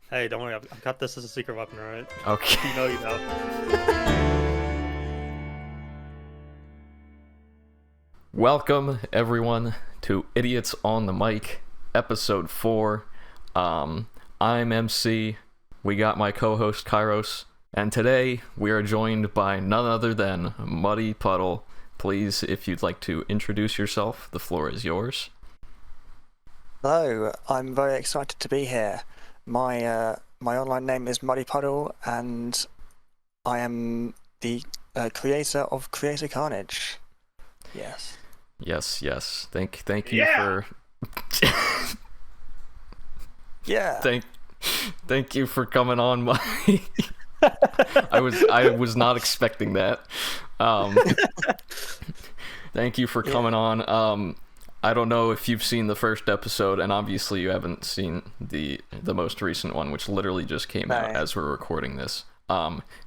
Hey, don't worry, I've got this as a secret weapon, alright? Okay. You know. Welcome everyone to Idiots on the Mic, episode 4. I'm MC. We got my co-host Kairos, and today we are joined by none other than Muddy Puddle. Please, if you'd like to introduce yourself, the floor is yours. Hello, I'm very excited to be here. My online name is Muddy Puddle, and I am the creator of Creator Carnage. Yes. Yes. Thank you Yeah! for Yeah. thank you for coming on my I was not expecting that. Thank you for coming on. I don't know if you've seen the first episode, and obviously you haven't seen the most recent one, which literally just came out as we're recording this.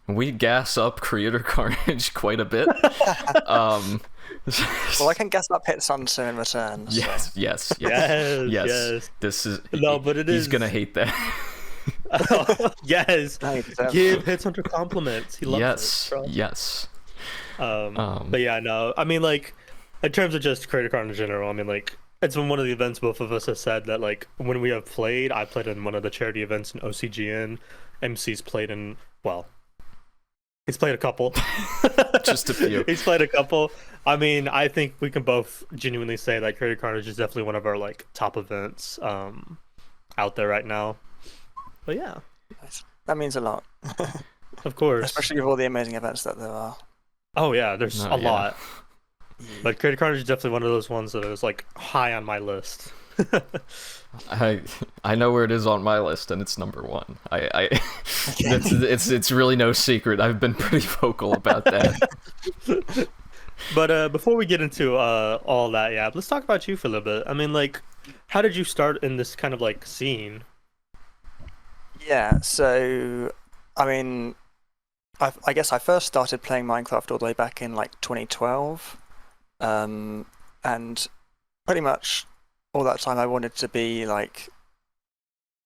We gas up Creator Carnage quite a bit. Well, I can guess up Hiitzhunter in return. So. Yes. Yes. This is But he's gonna hate that. Yes. No, Give Hiitzhunter compliments. He loves it. Yes. But yeah, no. I mean, like, in terms of just Creator Carnage in general, I mean, like, it's been one of the events both of us have said that, like, when we have played, I played in one of the charity events in OCGN. MC's played in, well, he's played a couple. Just a few. He's played a couple. I mean, I think we can both genuinely say that Creator Carnage is definitely one of our, like, top events out there right now. But yeah. That means a lot. Of course. Especially with all the amazing events that there are. Oh yeah, there's a lot. But Creator Carnage is definitely one of those ones that is, like, high on my list. I know where it is on my list, and it's number 1. It's really no secret. I've been pretty vocal about that. But before we get into all that, yeah, let's talk about you for a little bit. I mean, like, how did you start in this kind of, like, scene? Yeah, so, I mean, I guess I first started playing Minecraft all the way back in, like, 2012. And pretty much all that time I wanted to be, like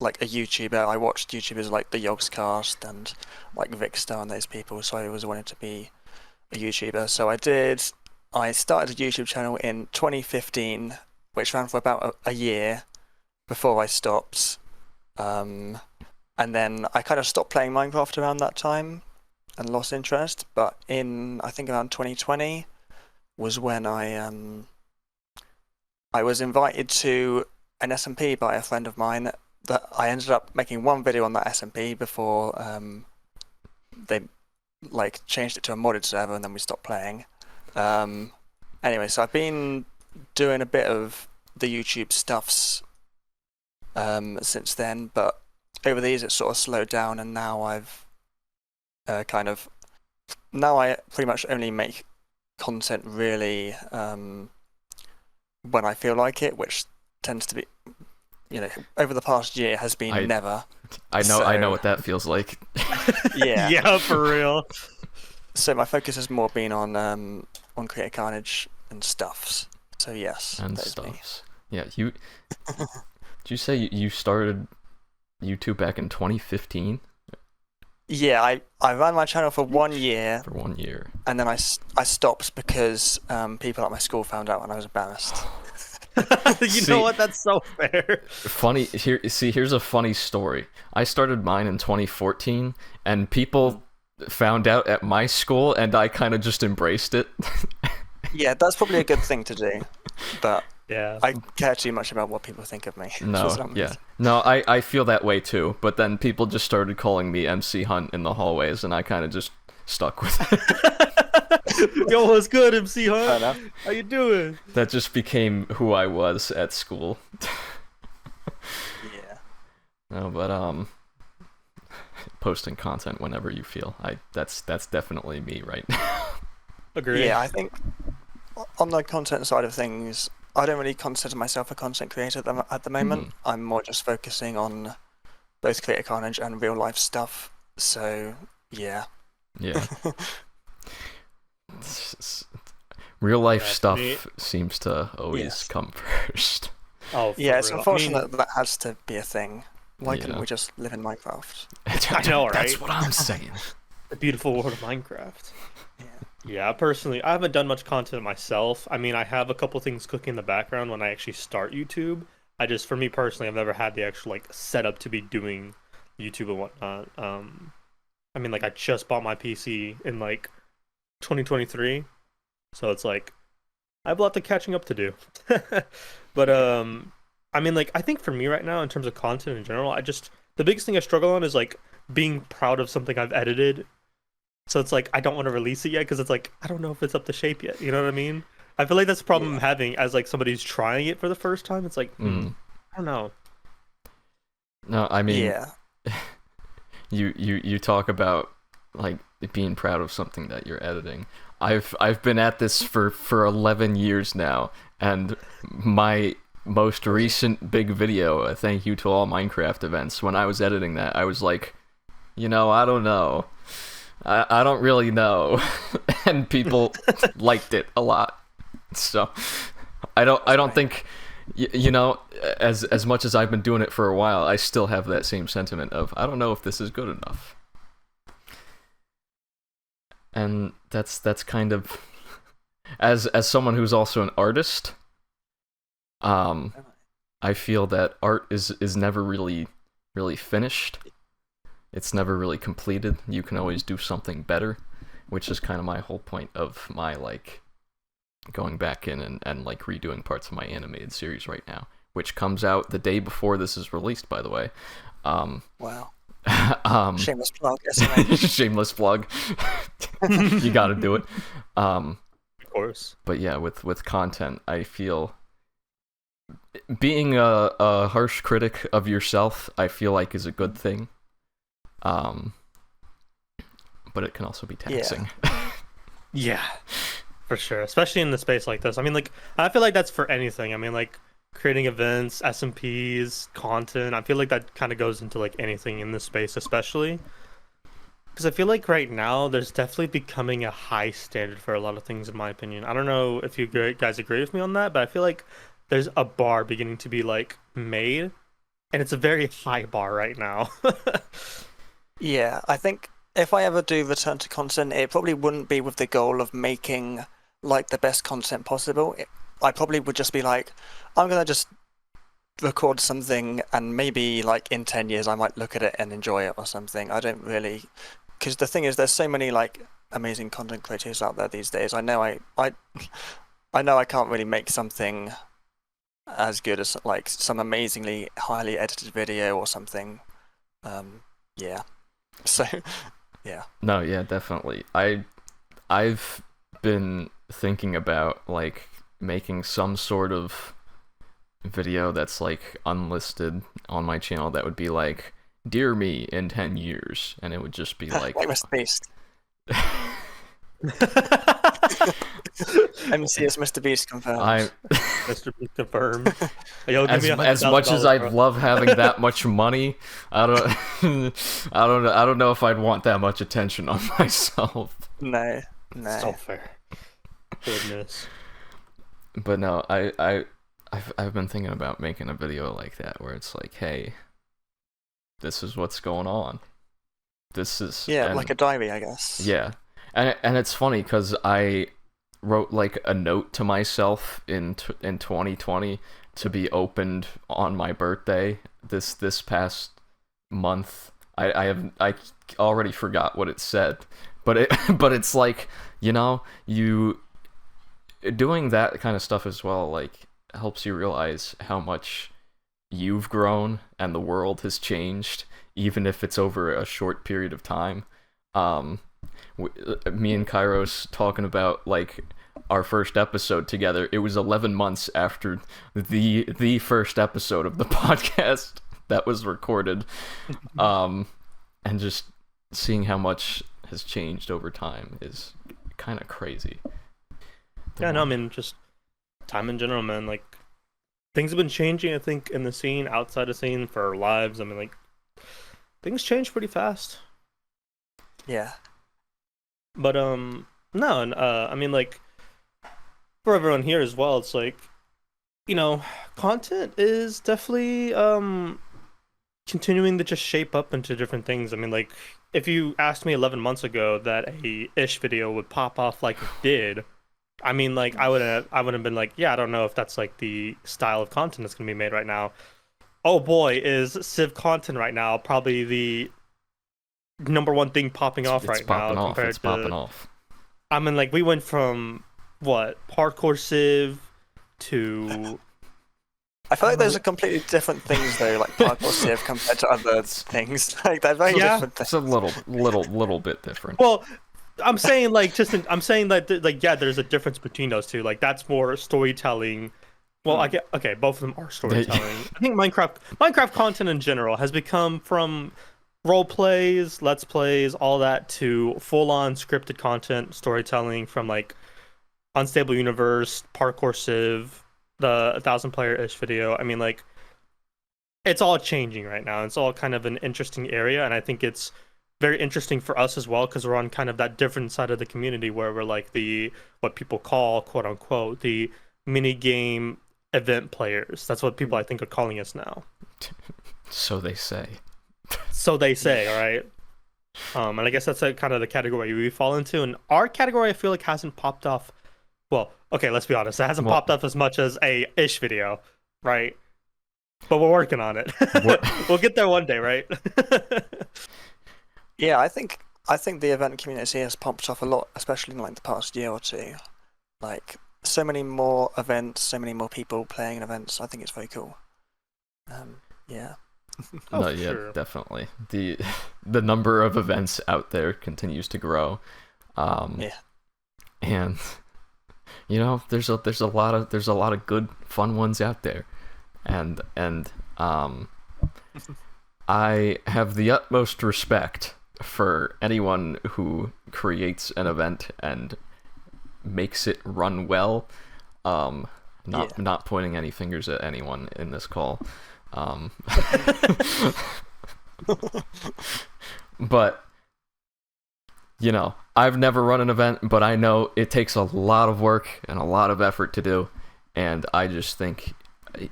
a YouTuber. I watched YouTubers like the Yogscast and, like, Vicstar and those people, so I always wanted to be a YouTuber. So I started a YouTube channel in 2015, which ran for about a year before I stopped. And then I kind of stopped playing Minecraft around that time and lost interest. But in, I think, around 2020 was when I was invited to an SMP by a friend of mine. That I ended up making one video on that SMP before they, like, changed it to a modded server, and then we stopped playing. Anyway, so I've been doing a bit of the YouTube stuffs since then, but over these it's sort of slowed down, and now I've now I pretty much only make content really when I feel like it, which tends to be, over the past year has been never. I know what that feels like. Yeah. Yeah, for real. So my focus has more been on Creator Carnage and stuffs. So yes, And that is me. stuffs. Yeah, did you say you started YouTube back in 2015? Yeah, I ran my channel for 1 year. For 1 year. And then I stopped because people at my school found out and I was embarrassed. Know what? That's so fair. Funny, here's a funny story. I started mine in 2014, and people found out at my school, and I kind of just embraced it. Yeah, that's probably a good thing to do, but Yeah. I care too much about what people think of me. No, I feel that way too, but then people just started calling me MC Hunt in the hallways, and I kind of just stuck with it. Yo, what's good, MC Fair Hunt? enough. How you doing? That just became who I was at school. Yeah. No, but posting content whenever you feel. That's definitely me right now. Agree. Yeah, I think on the content side of things, I don't really consider myself a content creator at the moment. I'm more just focusing on both Creator Carnage and real life stuff. So yeah. Yeah. Real life stuff me- seems to always Yes. come first. Oh, for Yeah, it's real. unfortunate that has to be a thing. Why couldn't we just live in Minecraft? I know, right? That's what I'm saying. The beautiful world of Minecraft. Yeah. Yeah, personally, I haven't done much content myself. I mean, I have a couple things cooking in the background when I actually start YouTube. For me personally, I've never had the actual like setup to be doing YouTube and whatnot. I mean, like I just bought my PC in like 2023, so it's like I have a lot of catching up to do. But I mean, like I think for me right now, in terms of content in general, the biggest thing I struggle on is like being proud of something I've edited. So it's like I don't want to release it yet because it's like I don't know if it's up to shape yet. You know what I mean? I feel like that's the problem I'm having as like somebody who's trying it for the first time. It's like I don't know. No, I mean, Yeah. you talk about like being proud of something that you're editing. I've been at this for 11 years now, and my most recent big video, a thank you to all Minecraft events, when I was editing that, I was like, I don't know. I don't really know. And people liked it a lot. So I don't think as much as I've been doing it for a while, I still have that same sentiment of I don't know if this is good enough. And that's kind of as someone who's also an artist, I feel that art is never really finished. It's never really completed. You can always do something better, which is kind of my whole point of my like going back in and like redoing parts of my animated series right now, which comes out the day before this is released, by the way. Wow. Shameless plug. Shameless plug. You gotta do it. Of course. But yeah, with content, I feel being a harsh critic of yourself, I feel like is a good thing. But it can also be taxing. Yeah, for sure. Especially in the space like this. I mean, like, I feel like that's for anything. I mean, like, creating events, SMPs, content. I feel like that kind of goes into, like, anything in this space, especially. Because I feel like right now, there's definitely becoming a high standard for a lot of things, in my opinion. I don't know if you guys agree with me on that, but I feel like there's a bar beginning to be, like, made. And it's a very high bar right now. Yeah, I think if I ever do return to content, it probably wouldn't be with the goal of making like the best content possible. I probably would just be like, I'm gonna just record something, and maybe like in 10 years I might look at it and enjoy it or something. I don't really, because the thing is, there's so many like amazing content creators out there these days. I know I know I can't really make something as good as like some amazingly highly edited video or something. Yeah. So, yeah. No, yeah, definitely. I've been thinking about like making some sort of video that's like unlisted on my channel that would be like, "Dear me in 10 years," and it would just be like Mr. Beast. MC is Mr. Beast confirmed. Mr. Beast confirmed. Yo, give me as much as I'd love having that much money, I don't know if I'd want that much attention on myself. No. So fair. Goodness. But no, I've been thinking about making a video like that where it's like, hey, this is what's going on. This is like a diary, I guess. Yeah, and it's funny because I wrote like a note to myself in 2020 to be opened on my birthday this past month. I already forgot what it said, but it's like, you doing that kind of stuff as well, like, helps you realize how much you've grown and the world has changed, even if it's over a short period of time. Me and Kairos talking about like our first episode together, it was 11 months after the first episode of the podcast that was recorded, and just seeing how much has changed over time is kind of crazy. Yeah, no, I mean, just time in general, man. Like, things have been changing, I think, in the scene, outside the scene, for our lives. I mean, like, things change pretty fast. Yeah. But, no, and, I mean, like, for everyone here as well, it's like, content is definitely, continuing to just shape up into different things. I mean, like, if you asked me 11 months ago that a ish video would pop off like it did, I mean, like, I wouldn't have been like, yeah, I don't know if that's like the style of content that's gonna be made right now. Oh boy, is Civ content right now probably the number one thing popping off right now compared It's to. popping off. I mean, like, we went from what, hardcore Civ to. Oh, I feel like those are completely different things though, like parkour Civ compared to other things. Like they're very Yeah. different things. It's a little bit different. Well, I'm saying like I'm saying that like yeah, there's a difference between those two. Like that's more storytelling. Well, I get okay, both of them are storytelling. I think Minecraft content in general has become from role plays, let's plays, all that to full-on scripted content, storytelling from like Unstable Universe, Parkour Civ, the 1,000 player-ish video. I mean, like, it's all changing right now. It's all kind of an interesting area, and I think it's very interesting for us as well because we're on kind of that different side of the community where we're like the what people call quote unquote the mini game event players. That's what people I think are calling us now. So they say. So they say, all right. And I guess that's kind of the category we fall into. And our category, I feel like, hasn't popped off. Well, okay, let's be honest. It hasn't popped off as much as a ish video, right? But we're working on it. We'll get there one day, right? Yeah, I think the event community has popped off a lot, especially in like the past year or two. Like so many more events, so many more people playing in events. I think it's very cool. Yeah. No, yeah, sure. Definitely. The number of events out there continues to grow. Yeah. And you know, there's a lot of good fun ones out there. And I have the utmost respect for anyone who creates an event and makes it run well. Not pointing any fingers at anyone in this call. But you know, I've never run an event, but I know it takes a lot of work and a lot of effort to do, and I just think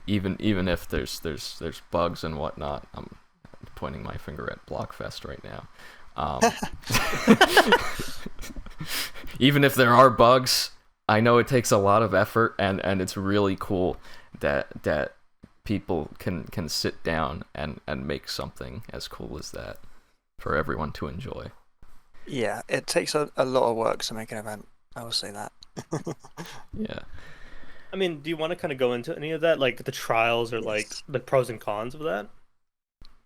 even if there's bugs and whatnot, I'm pointing my finger at Blockfest right now. Even if there are bugs, I know it takes a lot of effort, and it's really cool that people can sit down and make something as cool as that for everyone to enjoy. Yeah, it takes a lot of work to make an event. I will say that. Yeah. I mean, do you want to kind of go into any of that, like the trials or like the pros and cons of that?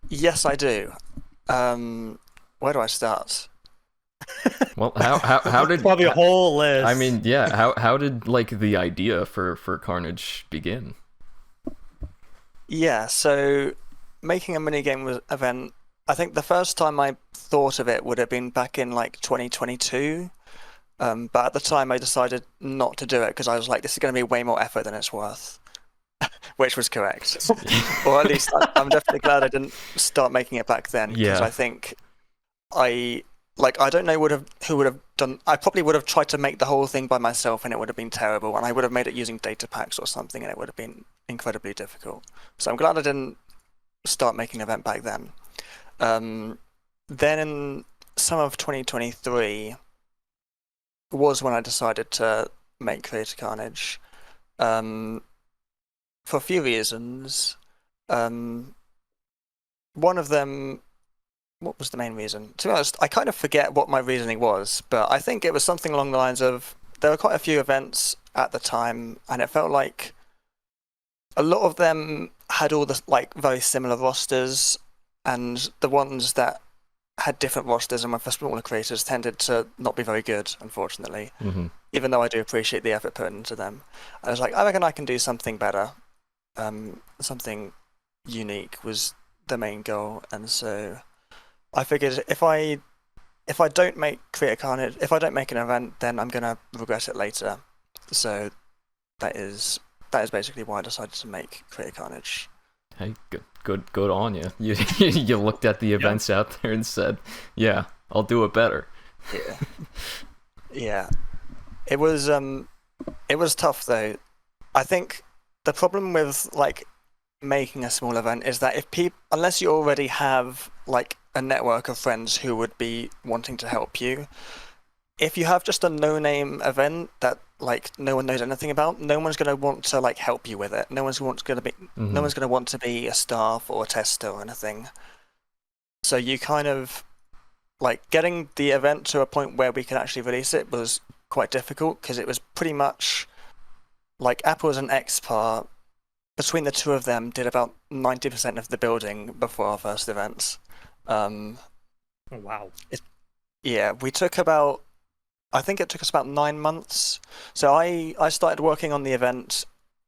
Yes, I do. Where do I start? Well, how did probably a whole list. I mean, yeah. How did like the idea for Carnage begin? Yeah, so making a minigame event, I think the first time I thought of it would have been back in like 2022. But at the time I decided not to do it because I was like, this is going to be way more effort than it's worth. Which was correct. Or at least I'm definitely glad I didn't start making it back then. Because I think I don't know who would have done. I probably would have tried to make the whole thing by myself and it would have been terrible. And I would have made it using data packs or something and it would have been incredibly difficult. So I'm glad I didn't start making an event back then. Then in summer of 2023 was when I decided to make Creator Carnage. For a few reasons. One of them, what was the main reason? To be honest, I kind of forget what my reasoning was, but I think it was something along the lines of there were quite a few events at the time, and it felt like a lot of them had all the like very similar rosters, and the ones that had different rosters and were for smaller creators tended to not be very good, unfortunately. Mm-hmm. Even though I do appreciate the effort put into them. I was like, I reckon I can do something better. Something unique was the main goal, and so I figured if I don't make Creator Carnage, if I don't make an event, then I'm gonna regret it later. So that is basically why I decided to make Creator Carnage. Hey, good on you. You looked at the events out there and said, "Yeah, I'll do it better." Yeah. It was tough though. I think the problem with like making a small event is that unless you already have like a network of friends who would be wanting to help you, if you have just a no-name event that like no one knows anything about, no one's going to want to like help you with it. No one's going to be no one's going to want to be a staff or a tester or anything. So you kind of like getting the event to a point where we could actually release it was quite difficult because it was pretty much like Apples and XPAR, between the two of them, did about 90% of the building before our first events. Oh, wow. Yeah, I think it took us about 9 months. So I started working on the event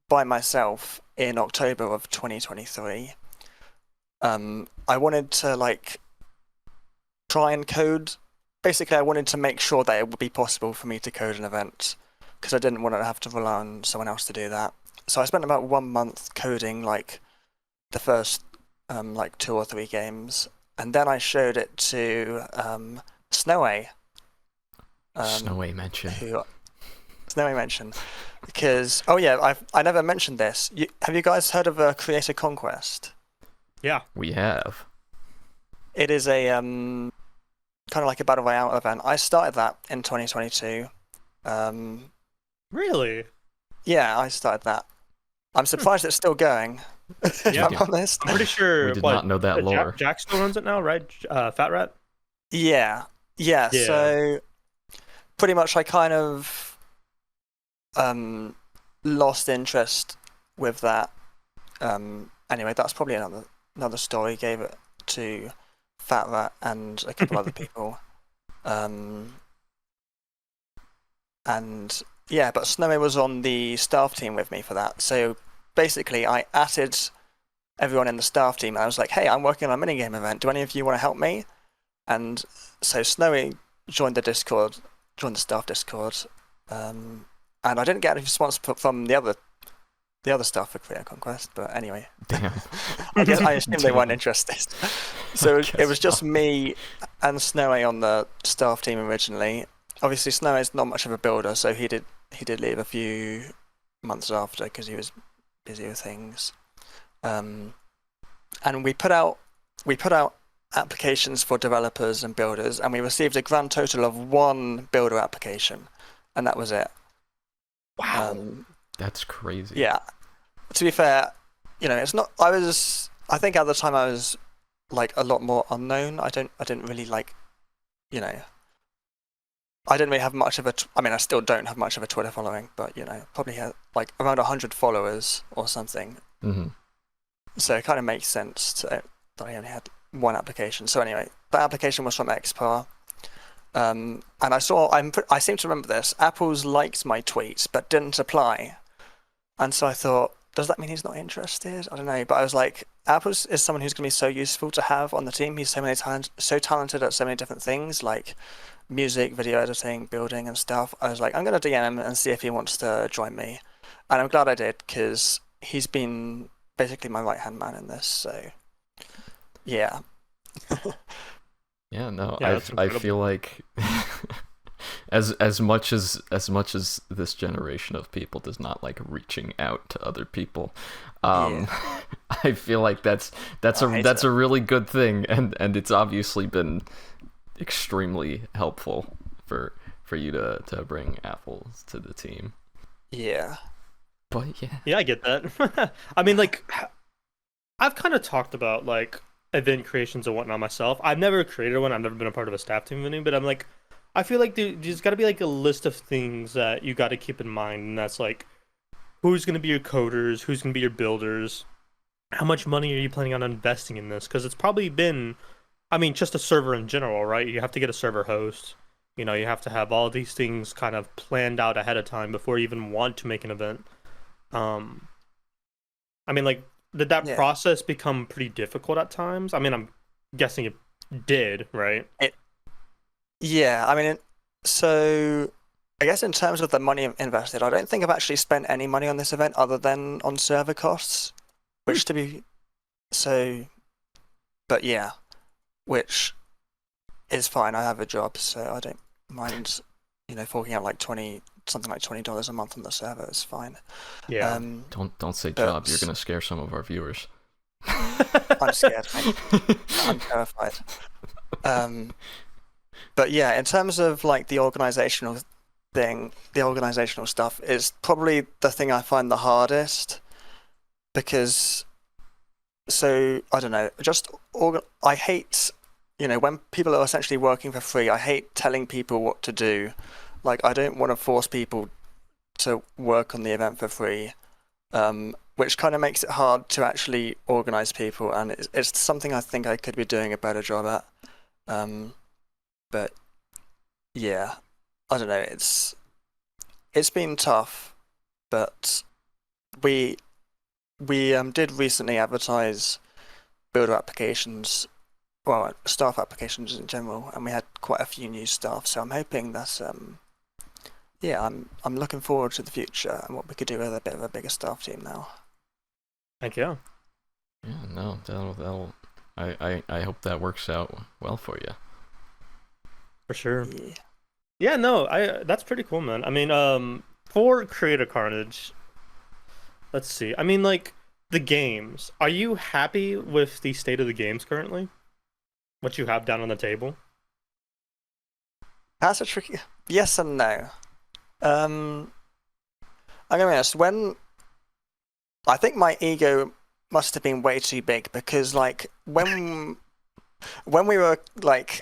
by myself in October of 2023. I wanted to like try and code. Basically, I wanted to make sure that it would be possible for me to code an event because I didn't want to have to rely on someone else to do that. So I spent about 1 month coding like the first like 2 or 3 games, and then I showed it to Snowy. Snowy mention. Snowy mention. Because I never mentioned this. Have you guys heard of Creator Conquest? Yeah, we have. It is a kind of like a battle royale event. I started that in 2022. Really? Yeah, I started that. I'm surprised it's still going. If I'm honest. I'm pretty sure. We did not know that lore. Jack still runs it now, right? Fat Rat. Yeah. So pretty much, I kind of lost interest with that. Anyway, that's probably another story. Gave it to Fat Rat and a couple other people. And yeah, but Snowy was on the staff team with me for that. So basically, I added everyone in the staff team, and I was like, "Hey, I'm working on a minigame event. Do any of you want to help me?" And so Snowy joined the Discord, joined the staff Discord, and I didn't get any response from the other staff for Creator Conquest. But anyway, damn. I assume they weren't interested. So it was just me and Snowy on the staff team originally. Obviously, Snowy's not much of a builder, so he did leave a few months after because he was busy with things. And we put out applications for developers and builders, and we received a grand total of 1 builder application, and that was it. Wow, that's crazy. Yeah. To be fair, it's not. I think at the time I was like a lot more unknown. I didn't really like, I didn't really have much of I still don't have much of a Twitter following, but probably had like around 100 followers or something. Mm-hmm. So it kind of makes sense that I only had 1 application. So anyway, that application was from XPAR. And I seem to remember this. Apples liked my tweets but didn't apply. And so I thought, does that mean he's not interested? I don't know. But I was like, Apples is someone who's going to be so useful to have on the team. He's so talented at so many different things, like music, video editing, building and stuff. I was like, I'm going to DM him and see if he wants to join me. And I'm glad I did, because he's been basically my right-hand man in this. So, yeah. Yeah, no, Yeah, I feel like as much as this generation of people does not like reaching out to other people, I feel like that's a really good thing, and it's obviously been extremely helpful for you to bring Apples to the team. Yeah. But yeah, I get that. I mean, like, I've kind of talked about like event creations and whatnot myself. I've never created one. I've never been a part of a staff team venue, but I'm like, I feel like there's got to be like a list of things that you got to keep in mind, and that's like, who's going to be your coders, who's going to be your builders, how much money are you planning on investing in this? Because it's probably been, I mean, just a server in general, right? You have to get a server host. You have to have all these things kind of planned out ahead of time before you even want to make an event. I mean, like, did that process become pretty difficult at times? I mean, I'm guessing it did, right? Yeah, I mean, so I guess in terms of the money invested, I don't think I've actually spent any money on this event other than on server costs, which to be so, but yeah, which is fine. I have a job, so I don't mind, forking out like 20 something like $20 a month on the server is fine. Yeah. Don't say job. You're gonna scare some of our viewers. I'm scared. I'm terrified. But yeah, in terms of like the organizational stuff is probably the thing I find the hardest, because I don't know, I hate, when people are essentially working for free, I hate telling people what to do. Like, I don't want to force people to work on the event for free, which kind of makes it hard to actually organize people, and it's something I think I could be doing a better job at. But yeah, I don't know, it's been tough, but we did recently advertise builder applications, well, staff applications in general, and we had quite a few new staff, so I'm hoping that I'm looking forward to the future and what we could do with a bit of a bigger staff team now. Thank you. Yeah, no, that'll I hope that works out well for you. For sure. Yeah, no, that's pretty cool, man. I mean, for Creator Carnage, let's see. I mean, like, the games. Are you happy with the state of the games currently? What you have down on the table? That's a tricky... Yes and no. I'm gonna be honest, I think my ego must have been way too big, because like when we were like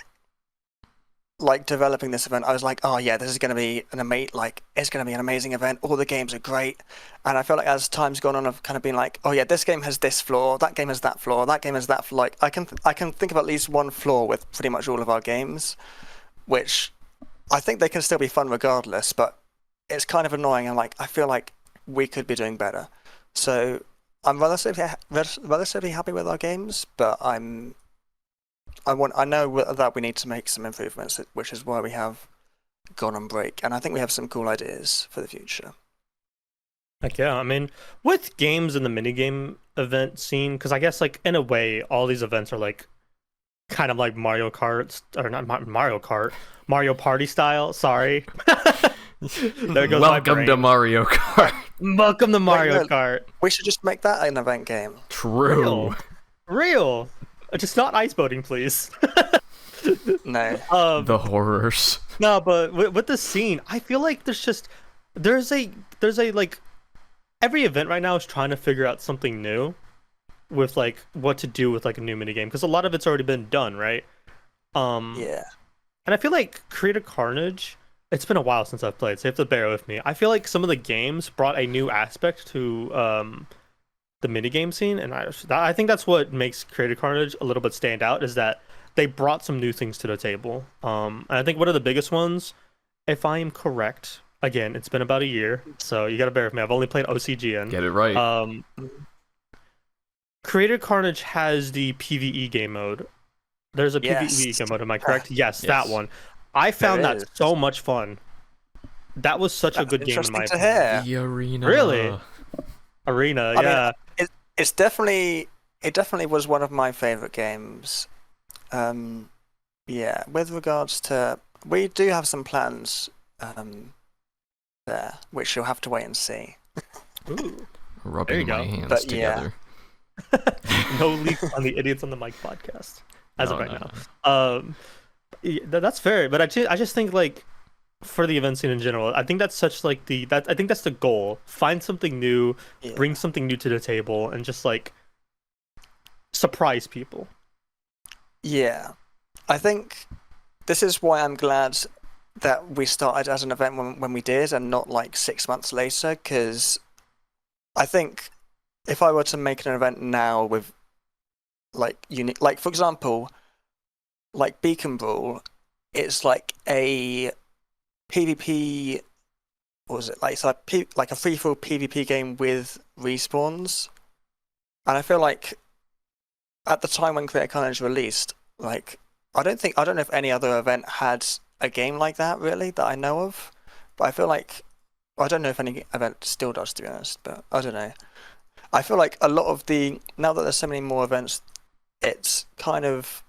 developing this event, I was like, oh yeah, this is gonna be it's gonna be an amazing event. All the games are great, and I feel like as time's gone on, I've kind of been like, oh yeah, this game has this flaw, that game has that flaw, that game has that flaw. Like I can think of at least one flaw with pretty much all of our games, which I think they can still be fun regardless, but it's kind of annoying, and like I feel like we could be doing better. So I'm relatively happy with our games, but I know that we need to make some improvements, which is why we have gone on break, and I think we have some cool ideas for the future. Like, yeah, I mean, with games in the minigame event scene, because I guess like in a way, all these events are like kind of like Mario Kart, or not Mario Kart, Mario Party style. Sorry. There goes Welcome to Mario Kart. Welcome to Mario Kart. We should just make that an event game. True. Real. Just not ice boating, please. No. The horrors. No, but with the scene, I feel like there's a like, every event right now is trying to figure out something new with like what to do with like a new minigame, because a lot of it's already been done, right? Yeah. And I feel like Creator Carnage, it's been a while since I've played, so you have to bear with me. I feel like some of the games brought a new aspect to the minigame scene, and I think that's what makes Creator Carnage a little bit stand out, is that they brought some new things to the table. And I think one of the biggest ones, if I am correct, again, it's been about a year, so you gotta bear with me. I've only played OCGN. Get it right. Creator Carnage has the PvE game mode. There's a PvE game mode, am I correct? Yes, that one. I found that so much fun. That was such a good game in my opinion. The arena. Really? Arena, yeah. I mean, it definitely was one of my favorite games. Yeah, with regards to, we do have some plans there, which you'll have to wait and see. Ooh. Rubbing my hands together. No leaks on the Idiots on the Mic podcast as of right now. That's fair, but I just think like for the event scene in general, I think that's such like I think that's the goal. Find something new, bring something new to the table, and just like surprise people. Yeah, I think this is why I'm glad that we started as an event when we did, and not like 6 months later, because I think if I were to make an event now with like unique, like for example, like Beacon Brawl, it's like a PvP, what was it, like it's like a free-for-all PvP game with respawns, and I feel like at the time when Creator Carnage released, like I don't know if any other event had a game like that really that I know of, but I feel like I don't know if any event still does, to be honest, but I don't know. I feel like a lot of now that there's so many more events, it kind of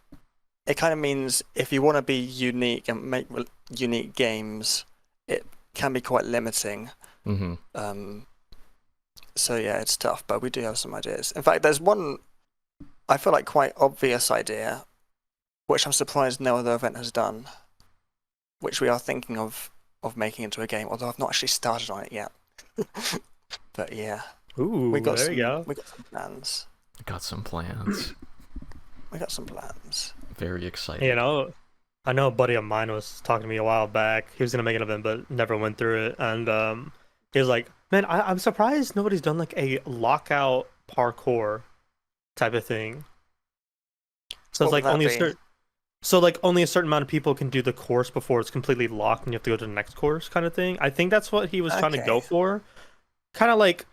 means if you want to be unique and make unique games, can be quite limiting. Mm-hmm. So yeah, it's tough, but we do have some ideas. In fact, there's one I feel like quite obvious idea, which I'm surprised no other event has done, which we are thinking of making into a game, although I've not actually started on it yet. But yeah. Ooh, We got there you go. We got some plans. Got some plans. We got some plans. Very excited. You know, I know a buddy of mine was talking to me a while back. He was gonna make an event, but never went through it. And he was like, "Man, I'm surprised nobody's done like a lockout parkour type of thing." So it's What like would that only a be? certain, so like only a certain amount of people can do the course before it's completely locked, and you have to go to the next course, kind of thing. I think that's what he was trying to go Okay. for. Kind of like,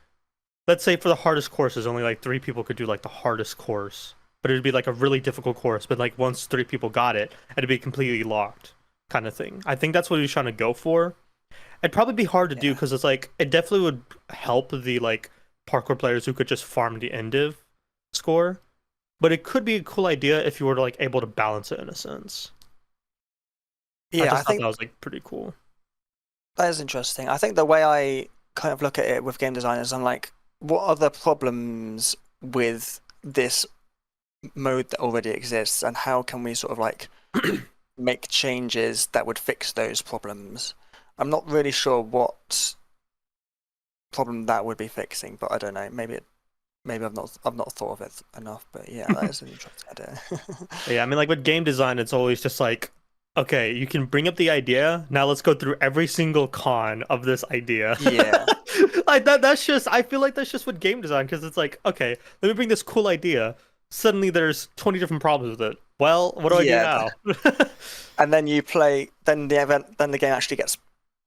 let's say for the hardest courses, only like 3 people could do like the hardest course, but it'd be like a really difficult course. But like once 3 people got it, it'd be completely locked, kind of thing. I think that's what he was trying to go for. It'd probably be hard to do Yeah. because it's like it definitely would help the like parkour players who could just farm the end of score. But it could be a cool idea if you were like able to balance it in a sense. I Yeah, I just thought think that was like pretty cool. that is interesting. I think the way I kind of look at it with game designers, I'm like, what are the problems with this mode that already exists, and how can we sort of like make changes that would fix those problems? I'm not really sure what problem that would be fixing, but I don't know. Maybe I've not thought of it enough. But yeah, that is an interesting idea. Yeah, I mean, like with game design, it's always just like, okay, you can bring up the idea. Now let's go through every single con of this idea. Yeah. Like that's just, I feel like that's just with game design because it's like, okay, let me bring this cool idea. Suddenly there's 20 different problems with it. Well, what do I do Yeah, now? and then you play, then the game actually gets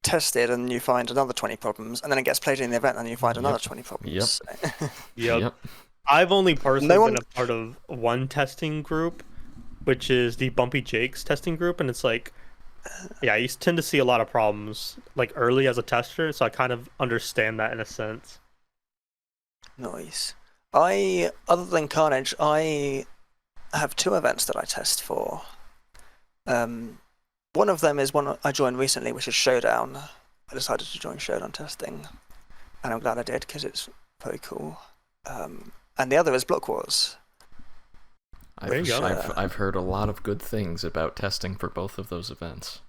tested, and you find another 20 problems, and then it gets played in the event, and you find another 20 problems. Yep. Yep. Yep. I've only personally No one. been a part of one testing group, which is the Bumpy Jakes testing group, and it's like, yeah, you tend to see a lot of problems like early as a tester, so I kind of understand that in a sense. Nice. Other than Carnage, I have 2 events that I test for. One of them is one I joined recently, which is Showdown. I decided to join Showdown testing, and I'm glad I did because it's very cool. And the other is Block Wars. There you go. I've heard a lot of good things about testing for both of those events.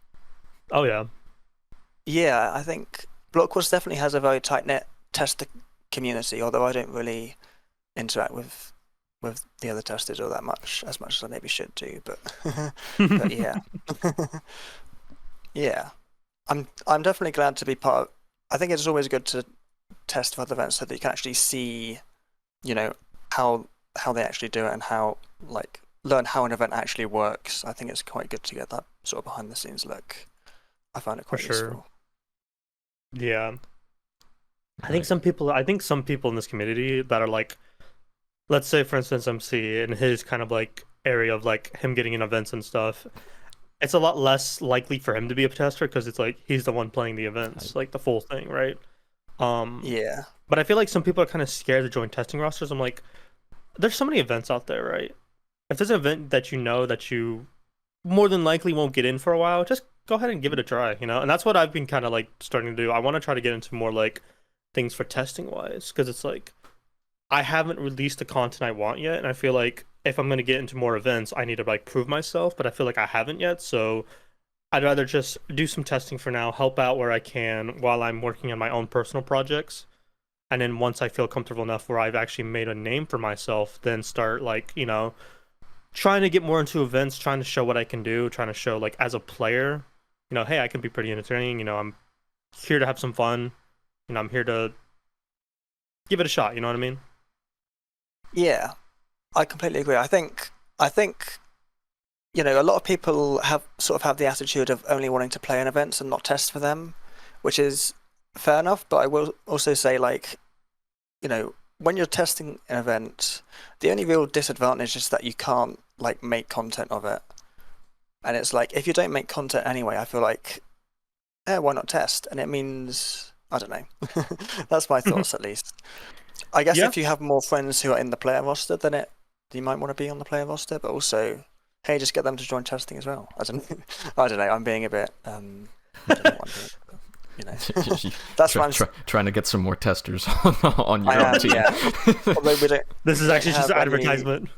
Oh yeah. Yeah, I think Block Wars definitely has a very tight-knit tester community, although I don't really interact with the other testers all that much, as I maybe should do, but but yeah. Yeah. I'm definitely glad to be part of. I think it's always good to test for other events so that you can actually see, you know, how they actually do it, and how like learn how an event actually works. I think it's quite good to get that sort of behind the scenes look. I find it quite For sure. useful. Yeah. I Right. think some people in this community that are like, let's say for instance MC in his kind of like area of like him getting in events and stuff, it's a lot less likely for him to be a tester because it's like he's the one playing the events, like the full thing, right? Yeah. But I feel like some people are kind of scared to join testing rosters. I'm like, there's so many events out there, right? If there's an event that you know that you more than likely won't get in for a while, just go ahead and give it a try, you know? And that's what I've been kind of like starting to do. I want to try to get into more like things for testing wise because it's like I haven't released the content I want yet, and I feel like if I'm gonna get into more events, I need to like prove myself, but I feel like I haven't yet, so I'd rather just do some testing for now, help out where I can while I'm working on my own personal projects. And then once I feel comfortable enough where I've actually made a name for myself, then start like, you know, trying to get more into events, trying to show what I can do, trying to show like as a player, you know, hey, I can be pretty entertaining, you know, I'm here to have some fun, you know, I'm here to give it a shot, you know what I mean? Yeah. I completely agree. I think you know, a lot of people have the attitude of only wanting to play in events and not test for them, which is fair enough, but I will also say, like, you know, when you're testing an event, the only real disadvantage is that you can't like make content of it. And it's like, if you don't make content anyway, I feel like, why not test? And it means, I don't know. That's my thoughts at least. I guess Yeah. if you have more friends who are in the player roster, then you might want to be on the player roster, but also, hey, just get them to join testing as well. I don't know. I'm being a bit I don't know what I'm doing. you know, that's why I'm trying to get some more testers on your own team. Yeah. Although this is actually just an advertisement.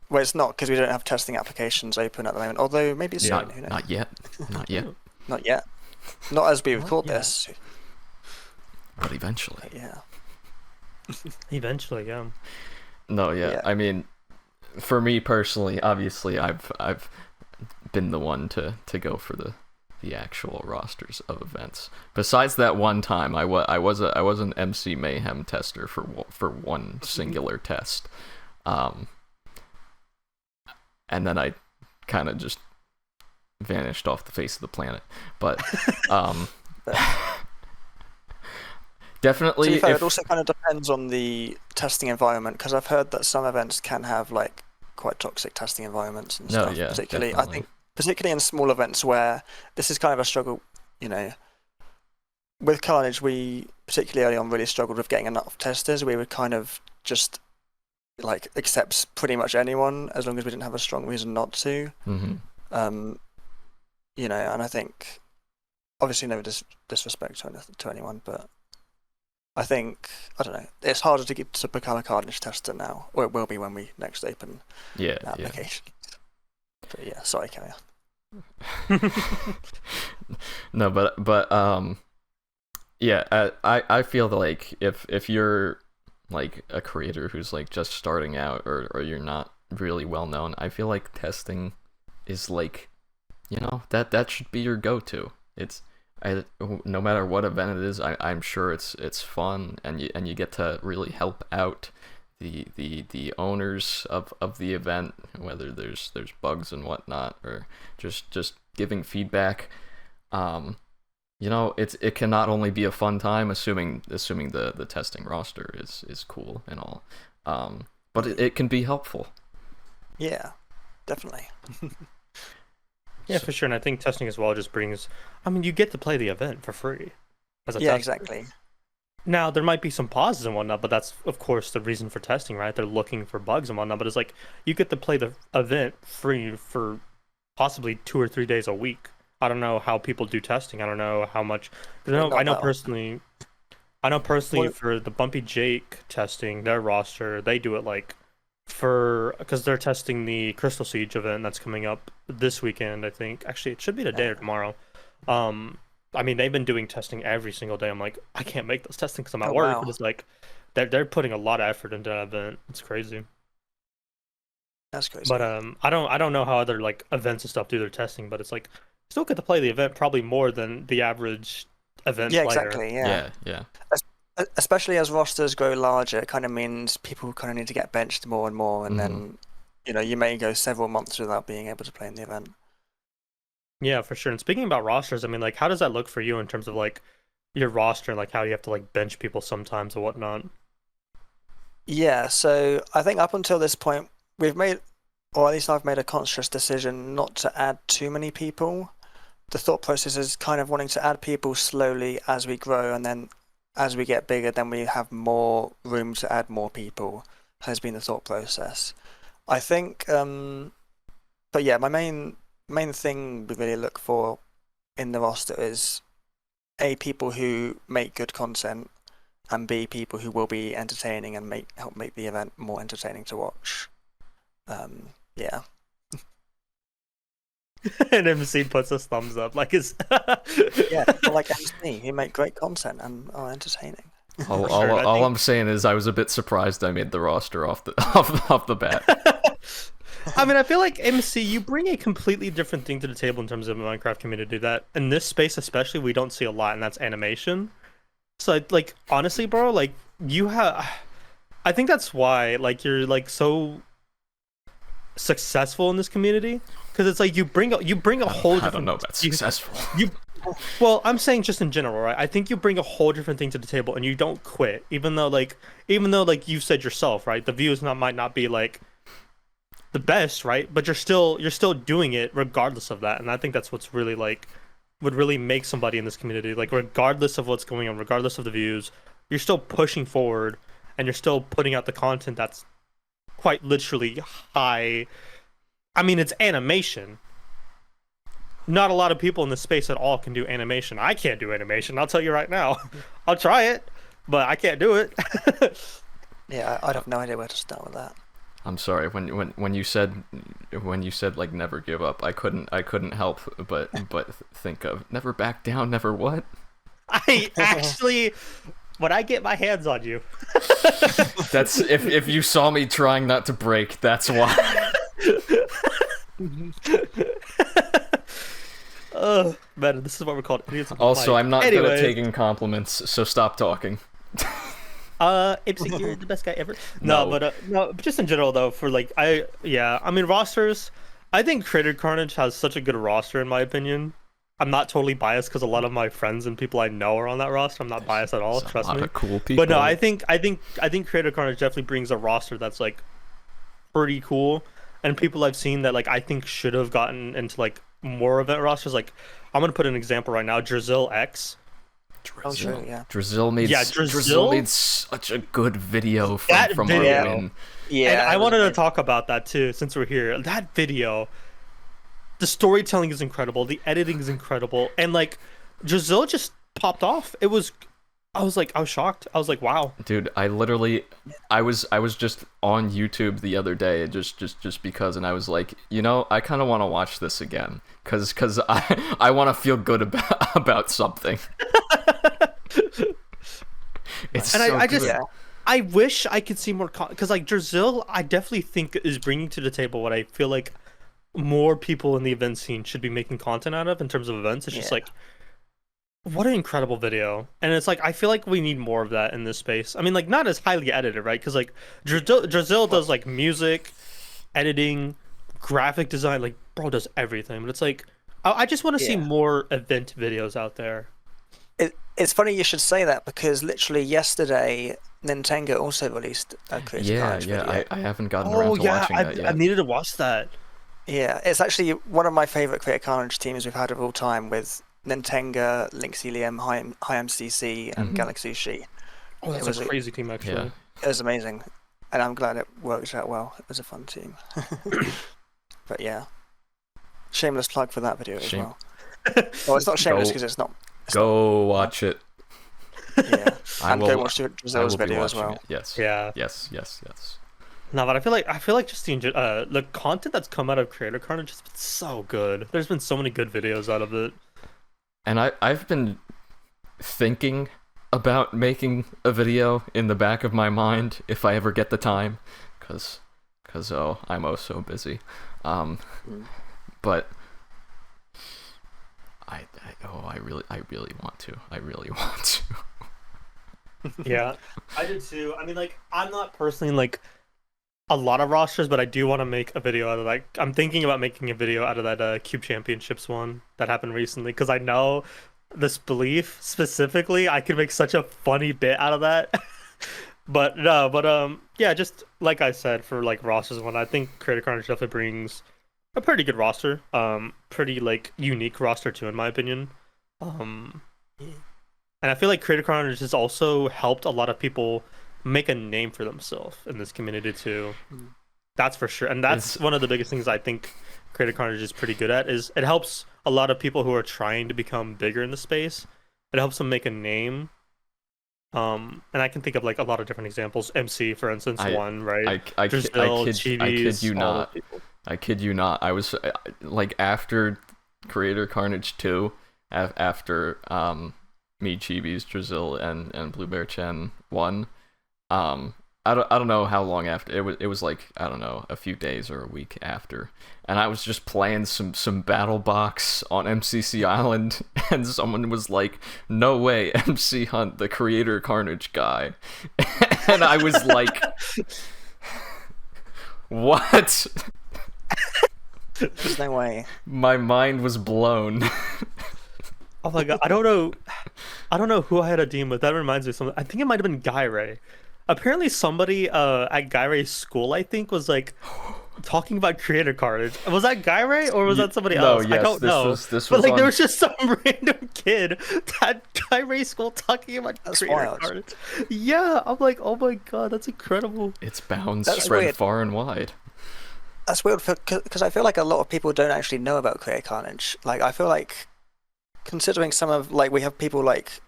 Well, it's not, because we don't have testing applications open at the moment. Although maybe it's soon. Who knows? Not yet. Not yet. Not yet. Not as we record this. But eventually. But yeah. Eventually, yeah. No, yeah. I mean, for me personally, obviously, I've been the one to go for the actual rosters of events. Besides that one time, I was an MC Mayhem tester for one singular test, and then I kind of just vanished off the face of the planet. But definitely, to be fair, it also kind of depends on the testing environment, because I've heard that some events can have like quite toxic testing environments and stuff. Particularly, definitely. I think particularly in small events where this is kind of a struggle, you know. With Carnage, we particularly early on really struggled with getting enough testers. We would kind of just like accept pretty much anyone as long as we didn't have a strong reason not to. Mm-hmm. You know, and I think obviously no disrespect to anyone, but I think, I don't know, it's harder to become a Carnage tester now, or it will be when we next open applications. But yeah, sorry, carry on. No, but yeah, I feel like if you're like a creator who's like just starting out, or you're not really well known, I feel like testing is like, you know, that should be your go-to. No matter what event it is, I'm sure it's fun, and you get to really help out the owners of the event, whether there's bugs and whatnot, or just giving feedback. You know, it can not only be a fun time, assuming the testing roster is cool and all, but it can be helpful. Yeah, definitely. Yeah, for sure. And I think testing as well just brings, I mean, you get to play the event for free as a tester. Exactly. Now, there might be some pauses and whatnot, but that's, of course, the reason for testing, right? They're looking for bugs and whatnot, but it's like, you get to play the event free for possibly 2 or 3 days a week. I don't know how people do testing. I don't know how much. I know personally for the Bumpy Jake testing, their roster, they do it like because they're testing the Crystal Siege event that's coming up this weekend, I think. Actually, it should be today or tomorrow. I mean, they've been doing testing every single day. I'm like, I can't make those testing because I'm at work. Wow. But it's like they're putting a lot of effort into that event. It's crazy. That's crazy. But I don't know how other like events and stuff do their testing, but it's like still get to play the event probably more than the average event player. Exactly. Yeah. Especially as rosters grow larger, it kind of means people kind of need to get benched more and more, and then, you know, you may go several months without being able to play in the event. Yeah, for sure. And speaking about rosters, I mean, like, how does that look for you in terms of like your roster and like how you have to like bench people sometimes or whatnot? Yeah, so I think up until this point, we've made, or at least I've made a conscious decision not to add too many people. The thought process is kind of wanting to add people slowly as we grow, and then as we get bigger, then we have more room to add more people, has been the thought process. I think, but yeah, my main thing we really look for in the roster is A, people who make good content, and B, people who will be entertaining and help make the event more entertaining to watch. Yeah. And MC puts his thumbs up like his yeah, like MC, who make great content and are entertaining. All I'm saying is I was a bit surprised I made the roster off the bat. I mean, I feel like MC, you bring a completely different thing to the table in terms of the Minecraft community that in this space especially we don't see a lot, and that's animation. So like honestly, bro, like I think that's why like you're like so successful in this community, because it's like you bring a whole different, I don't know about successful. Well, I'm saying just in general, right? I think you bring a whole different thing to the table and you don't quit, even though like you said yourself, right? The views might not be like the best, right? But you're still doing it regardless of that. And I think that's what's really like would really make somebody in this community, like regardless of what's going on, regardless of the views, you're still pushing forward and you're still putting out the content that's quite literally high. I mean, it's animation. not a lot of people in the space at all can do animation. I can't do animation. I'll tell you right now. I'll try it, but I can't do it. Yeah, I'd have no idea where to start with that. I'm sorry, when you said like never give up, I couldn't help but think of never back down, never what? I actually, when I get my hands on you. That's if you saw me trying not to break, that's why. Man, this is what we're called idiots. Also, I'm not good at taking compliments, so stop talking. Ipsy, you're the best guy ever. No, but just in general though, for like, I mean rosters. I think Creator Carnage has such a good roster in my opinion. I'm not totally biased because a lot of my friends and people I know are on that roster. I'm not biased at all. Trust me. A lot of cool people. But no, I think Creator Carnage definitely brings a roster that's like pretty cool, and people I've seen that like I think should have gotten into like more event rosters. Like I'm gonna put an example right now, Drizzle X. Drizzle made such a good video from our win. Yeah, and I wanted to talk about that too since we're here. That video, the storytelling is incredible, the editing is incredible, and like Drizzle just popped off. I was shocked. I was like, wow. Dude, I was just on YouTube the other day just because, and I was like, I kind of want to watch this again cuz I want to feel good about something. It's and so I good. just I wish I could see more because like Drizzle, I definitely think is bringing to the table what I feel like more people in the event scene should be making content out of in terms of events. It's just like, what an incredible video. And it's like I feel like we need more of that in this space. I mean, like not as highly edited, right? Because like Drizzle does like music, editing, graphic design, like bro does everything. But it's like I just want to see more event videos out there. It's funny you should say that because literally yesterday Nintendo also released a Creator Carnage video. I haven't gotten around to watching that yet. I needed to watch that. Yeah, it's actually one of my favorite Creator Carnage teams we've had of all time with Nintendo, Lynx Helium, High MCC, and Galaxy. Oh, that's a crazy team actually. Yeah. It was amazing, and I'm glad it worked out well. It was a fun team. But yeah, shameless plug for that video as well. Well, it's not shameless because it's not. Go watch it. Yeah, and go watch Drizzle's video as well. Yes. Yeah. Yes. No, but I feel like just the content that's come out of Creator Carnage has been so good. There's been so many good videos out of it. And I've been thinking about making a video in the back of my mind if I ever get the time, cause I'm so busy. But I really want to. Yeah, I did too. I mean, like, I'm not personally in, like, a lot of rosters, but I do want to make a video out of that. I'm thinking about making a video out of that Cube Championships one that happened recently, because I know this belief specifically, I could make such a funny bit out of that. Yeah, just like I said, for, like, rosters one, I think Creator Carnage definitely brings a pretty good roster. Pretty, like, unique roster, too, in my opinion. And I feel like Creator Carnage has also helped a lot of people make a name for themselves in this community too. That's for sure. And that's one of the biggest things I think Creator Carnage is pretty good at, is it helps a lot of people who are trying to become bigger in the space. It helps them make a name. And I can think of like a lot of different examples. MC, for instance, one, right? I kid you not. I was like, after Creator Carnage 2, after me, Chibi's, Drizzle, and Blue Bear Chen 1, I don't know how long after, it was like, I don't know, a few days or a week after, and I was just playing some Battle Box on MCC Island, and someone was like, no way, MC Hunt, the Creator Carnage guy. And I was like, what? There's no way. My mind was blown. Oh my god, I don't know who I had a DM with. That reminds me of something. I think it might have been Guy Ray. Apparently somebody at Guy Ray's school, I think, was like talking about Creator Carnage. Was that Guy Ray or was that somebody else? Yes, I don't know. This but was like on... there was just some random kid at Guy Ray's school talking about Creator Carnage. Yeah, I'm like, oh my god, that's incredible. Its bounds spread far and wide. That's weird because I feel like a lot of people don't actually know about Creator Carnage. Like, I feel like considering some of like we have people like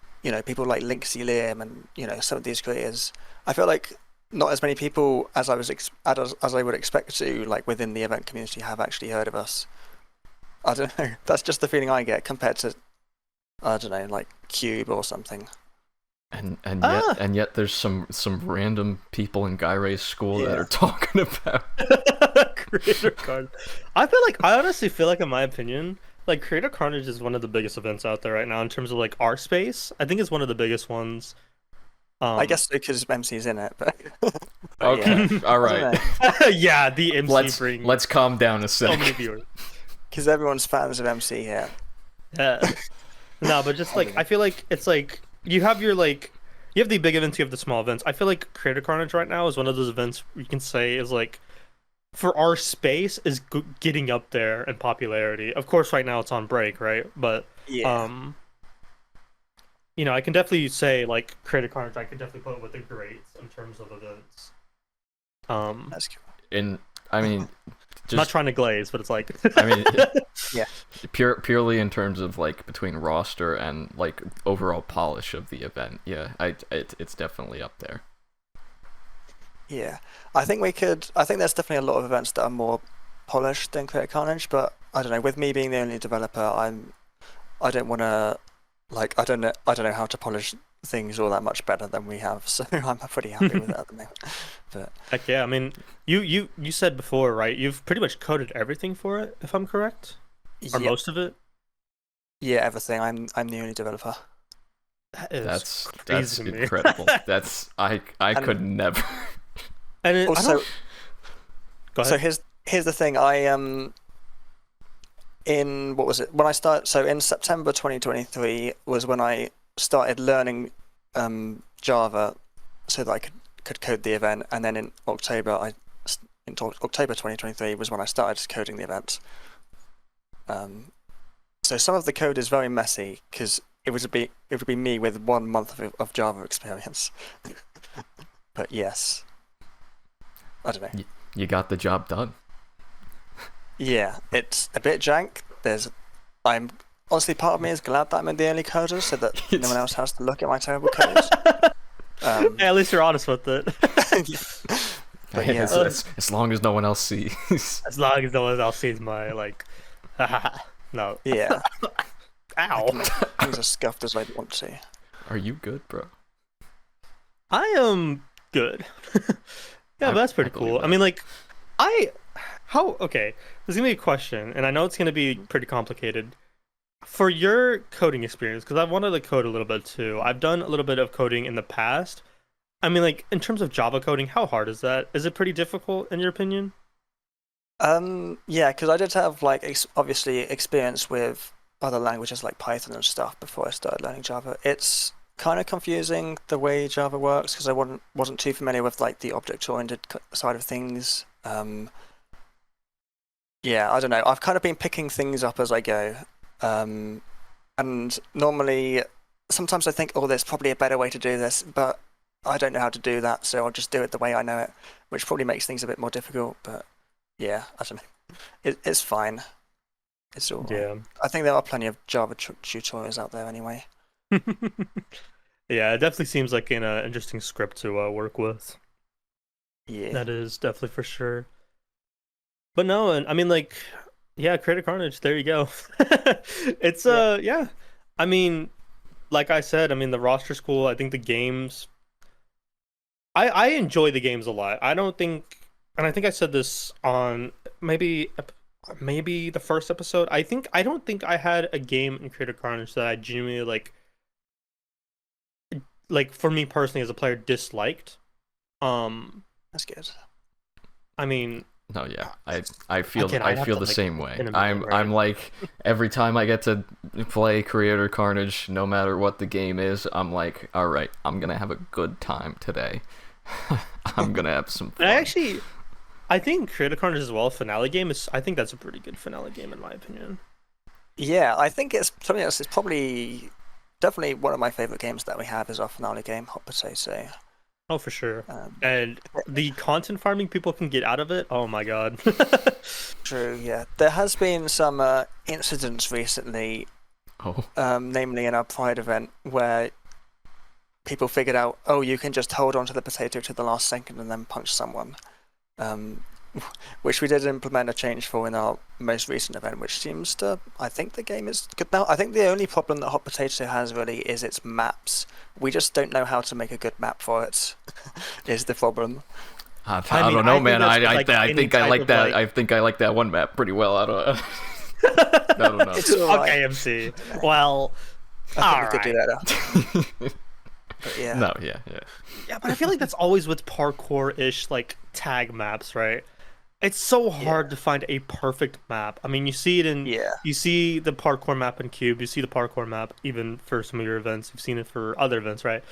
people like Linksy Liam and some of these creators. I feel like not as many people as as I would expect to like within the event community have actually heard of us. I don't know. That's just the feeling I get compared to I don't know like Cube or something. And yet there's some random people in Guy Ray's school that are talking about Creator Carnage. I honestly feel like, in my opinion, like Creator Carnage is one of the biggest events out there right now in terms of like our space. I think it's one of the biggest ones. I guess because MC's in it, but okay, yeah. All right. Yeah, the MC let's calm down a sec. So many viewers. Because everyone's fans of MC here. Yeah. No, but just like I feel like it's like you have the big events, you have the small events. I feel like Creator Carnage right now is one of those events you can say is like, for our space, is getting up there in popularity. Of course, right now it's on break, right? But yeah. I can definitely say like Creator Carnage. I could definitely put it with the greats in terms of events. That's cool. I mean, just, not trying to glaze, but it's like I mean, yeah, purely in terms of like between roster and like overall polish of the event. Yeah, it's definitely up there. Yeah, I think there's definitely a lot of events that are more polished than Creator Carnage, but I don't know. With me being the only developer, I don't want to like I don't know how to polish things all that much better than we have, so I'm pretty happy with it at the moment. But heck yeah, I mean, you said before, right? You've pretty much coded everything for it, if I'm correct, or most of it. Yeah, everything. I'm the only developer. That's incredible. That's I could never. And also, go ahead. So here's the thing. In what was it when I started? So in September 2023 was when I started learning Java, so that I could code the event, and then in October 2023 was when I started coding the event. So some of the code is very messy because it would be me with 1 month of Java experience. But yes, I don't know. You got the job done. Yeah, it's a bit jank. I'm honestly, part of me is glad that I'm in the early coders so that no one else has to look at my terrible codes. Hey, at least you're honest with it. But yeah, as long as no one else sees. As long as no one else sees my like, no. Yeah. Ow. Things as scuffed as I want to. Are you good, bro? I am good. Yeah, but that's pretty cool. That. I mean, like, okay, there's gonna be a question, and I know it's gonna be pretty complicated. For your coding experience, because I've wanted to code a little bit too. I've done a little bit of coding in the past. I mean, like, in terms of Java coding, how hard is that? Is it pretty difficult, in your opinion? Yeah, because I did have, like, obviously experience with other languages like Python and stuff before I started learning Java. It's kind of confusing the way Java works because I wasn't too familiar with, like, the object-oriented side of things. Yeah, I don't know. I've kind of been picking things up as I go. And normally, sometimes I think, oh, there's probably a better way to do this, but I don't know how to do that, so I'll just do it the way I know it, which probably makes things a bit more difficult, but yeah, I don't know. It's fine. It's all right. Yeah. I think there are plenty of Java tutorials out there anyway. Yeah, it definitely seems like an interesting script to work with. Yeah. That is definitely for sure. But no, and I mean, like, yeah, Creator Carnage, there you go. It's yeah. I mean, like I said, I mean, the roster's cool. I think the games, I enjoy the games a lot. I don't think, and I think I said this on maybe the first episode. I don't think I had a game in Creator Carnage that I genuinely like for me personally as a player disliked. That's good. I mean, no, yeah, I feel the same way. Right? I'm like, every time I get to play Creator Carnage, no matter what the game is, I'm like, all right, I'm gonna have a good time today. I'm gonna have some fun. I think Creator Carnage as well, finale game I think that's a pretty good finale game in my opinion. Yeah, I think it's something else. It's probably definitely one of my favorite games that we have is our finale game, Hot Potato. Oh, for sure. Um, And the content farming people can get out of it. Oh my god. True, yeah. There has been some incidents recently, Oh, namely in our Pride event, where people figured out, oh, you can just hold on to the potato to the last second and then punch someone. Um, which we did implement a change for in our most recent event, which seems to, I think the game is good now. I think the only problem that Hot Potato has really is its maps. We just don't know how to make a good map for it, is the problem. I I mean, don't know, I think man. that's with, I like, think any I like type of, that. like- I think I like that one map pretty well. I don't. I don't know. It's alright. Okay, MC. Well, I think we could do alright. that now. But yeah. No, yeah. Yeah, but I feel like that's always with parkour-ish like tag maps, right? It's so hard to find a perfect map. I mean, you see it in Yeah. you see the parkour map in Cube, you see the parkour map even for some of your events, you've seen it for other events, right?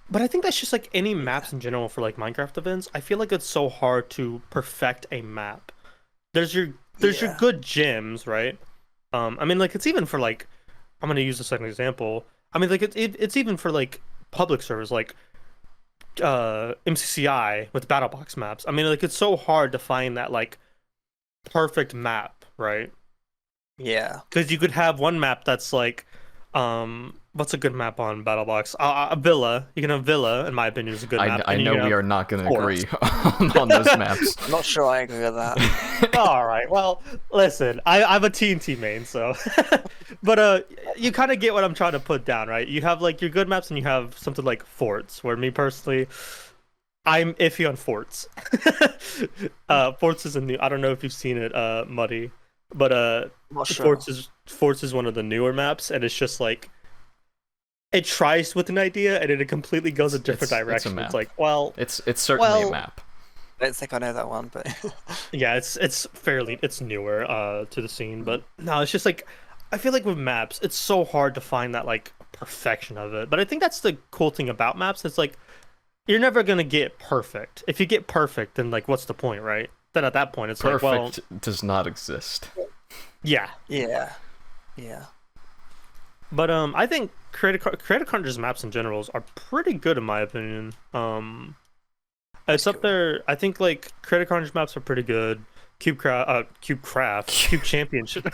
But I think that's just like any maps in general for like Minecraft events. I feel like it's so hard to perfect a map. There's your Yeah. good gyms, right? I mean, like, it's even for like, I'm gonna use this as an example. I mean, like, it's even for like public servers like MCCI with battle box maps. I mean, like, it's so hard to find that like perfect map, right? Yeah. Because you could have one map that's like, what's a good map on BattleBox? A Villa. You can have Villa, in my opinion, is a good map. I and you know can we have are not going to Forest. agree on those maps. I'm not sure I agree with that. All right. Well, listen, I'm a TNT main, so. But you kind of get what I'm trying to put down, right? You have like your good maps, and you have something like forts. Where me personally, I'm iffy on forts. Forts is a new. I don't know if you've seen it, Muddy, but I'm not sure. Forts is one of the newer maps, and it's just like it tries with an idea, and it completely goes a different It's a direction. map. It's like, well, It's certainly Well- a map. I don't think I know that one, but yeah, it's newer to the scene, but no, it's just like I feel like with maps, it's so hard to find that like perfection of it. But I think that's the cool thing about maps. It's like you're never gonna get perfect. If you get perfect, then like what's the point, right? Then at that point, it's Perfect like, well, does not exist. yeah. yeah. But I think Creator Carnage's maps in general are pretty good in my opinion. It's up there. I think like Creator Carnage maps are pretty good. Cube Championship.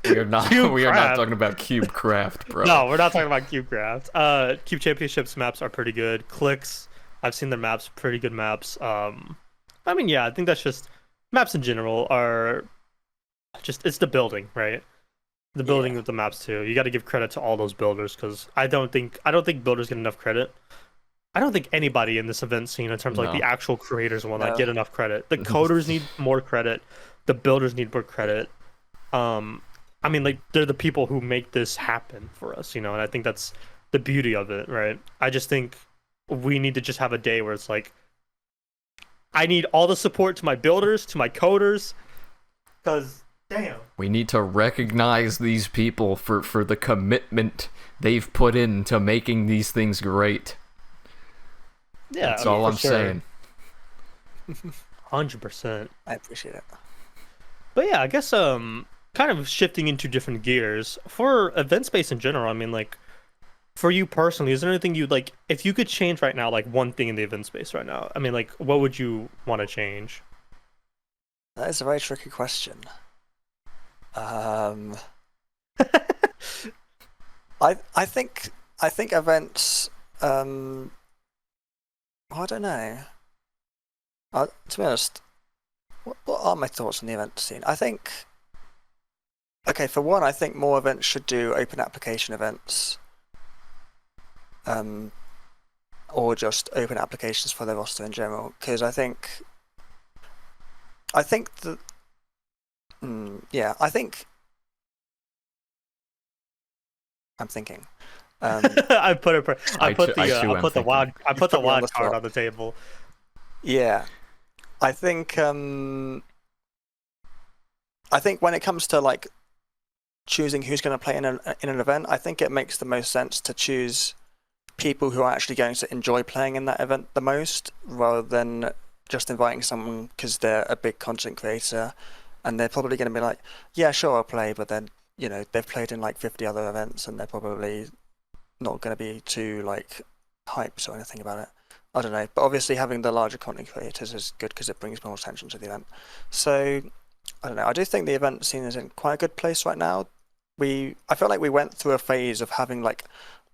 We are not. Cube we are not craft. talking about cube craft, bro. No, we're not talking about CubeCraft. Cube Championships maps are pretty good. Clicks, I've seen their maps, pretty good maps. I mean, yeah, I think that's just maps in general are just it's the building, right? The building Yeah. with the maps too. You got to give credit to all those builders because I don't think builders get enough credit. I don't think anybody in this event scene, in terms of like No. the actual creators and whatnot, No. get enough credit. The coders need more credit. The builders need more credit. I mean, like they're the people who make this happen for us, and I think that's the beauty of it, right? I just think we need to just have a day where it's like, I need all the support to my builders, to my coders, because damn. We need to recognize these people for the commitment they've put into making these things great. Yeah, That's all for I'm sure. saying. 100%. I appreciate it. But yeah, I guess kind of shifting into different gears for event space in general. I mean, like for you personally, is there anything you'd like if you could change right now, like one thing in the event space right now? I mean, like what would you want to change? That is a very tricky question. I think events. I don't know. To be honest, what are my thoughts on the event scene? I think. Okay, for one, I think more events should do open application events. Or just open applications for their roster in general, because I think that. Yeah, I think. I'm thinking. I put the wild put me on the card spot. on the table. Yeah, I think when it comes to like choosing who's going to play in an event, I think it makes the most sense to choose people who are actually going to enjoy playing in that event the most, rather than just inviting someone because they're a big content creator and they're probably going to be like, yeah, sure, I'll play, but then they've played in like 50 other events and they're probably not going to be too like hyped or anything about it. I don't know, but obviously having the larger content creators is good because it brings more attention to the event. So I don't know. I do think the event scene is in quite a good place right now. I feel like we went through a phase of having like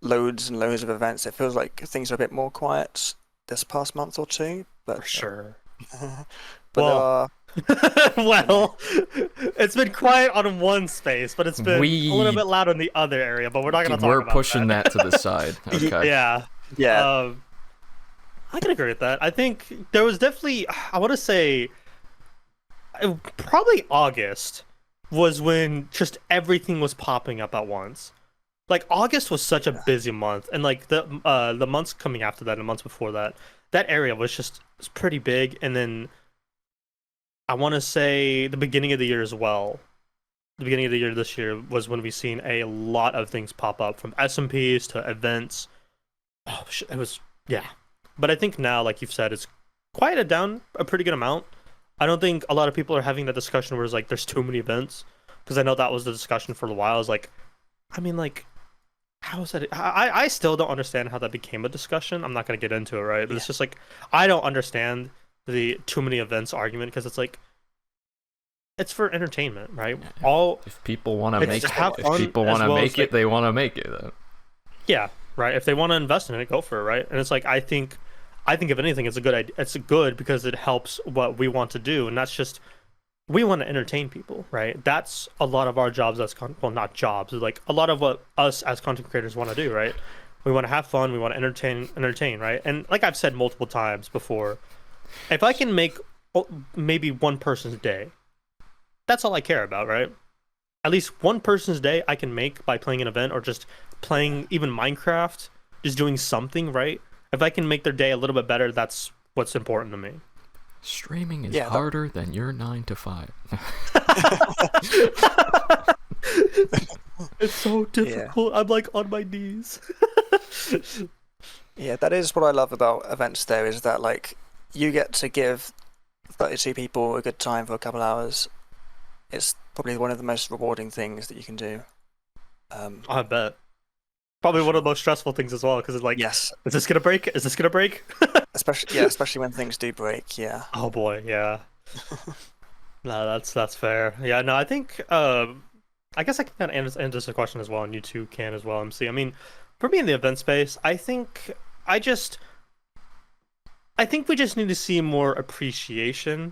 loads and loads of events. It feels like things are a bit more quiet this past month or two, but For sure. but there Well, are. well, it's been quiet on one space, but it's been a little We bit loud in the other area. But we're not gonna talk we're about pushing that to the side. Okay. Yeah. Yeah, I can agree with that. I think there was definitely, I want to say, probably August was when just everything was popping up at once. Like August was such a busy month, and like the months coming after that, and the months before that, that area was pretty big. And then I want to say the beginning of the year as well. The beginning of the year this year was when we seen a lot of things pop up, from SMPs to events. Oh, it was, yeah. But I think now, like you've said, it's quieted down a pretty good amount. I don't think a lot of people are having that discussion where it's like there's too many events, because I know that was the discussion for a while. It's like, I mean, like, how is that? I still don't understand how that became a discussion. I'm not gonna get into it, right? But it's just like I don't understand the too many events argument, because it's like it's for entertainment, right? If people want to make have if fun people want as to well make as it, they want to make it. yeah, right. If they want to invest in it, go for it, right? And it's like I think if anything, it's a good idea. It's good because it helps what we want to do, and that's just we want to entertain people, right? That's a lot of our jobs as well, not jobs, like a lot of what us as content creators want to do, right? We want to have fun, we want to entertain, right? And like I've said multiple times before, if I can make maybe one person's day, that's all I care about, right? At least one person's day I can make by playing an event, or just playing even Minecraft, just doing something, right? If I can make their day a little bit better, that's what's important to me. Streaming is harder than your 9 to 5. It's so difficult. I'm like on my knees. yeah, that is what I love about events though, is that like you get to give 32 people a good time for a couple hours. It's probably one of the most rewarding things that you can do. I bet. Probably one of the most stressful things as well, because it's like, yes, is this gonna break? Is this gonna break? especially when things do break. Yeah. Oh boy, yeah. No, that's fair. Yeah, no, I think I guess I can kind of answer this question as well, and you two can as well, MC. I mean, for me in the event space, I think we just need to see more appreciation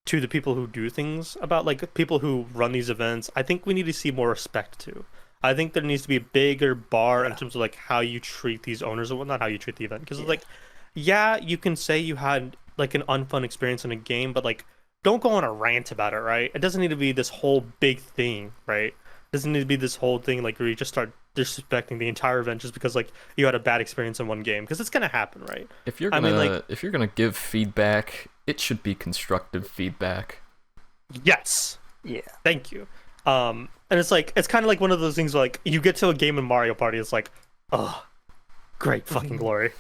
to the people who do things, about like people who run these events. I think we need to see more respect to. I think there needs to be a bigger bar in terms of like how you treat these owners and whatnot, how you treat the event. Because like, yeah, you can say you had like an unfun experience in a game, but like, don't go on a rant about it, right? It doesn't need to be this whole big thing, right? It doesn't need to be this whole thing like where you just start disrespecting the entire event just because like you had a bad experience in one game, because it's gonna happen, right? If you're gonna give feedback, it should be constructive feedback. Yes. Yeah. Thank you. And it's like, it's kind of like one of those things where, like, you get to a game in Mario Party, it's like, oh, great fucking glory.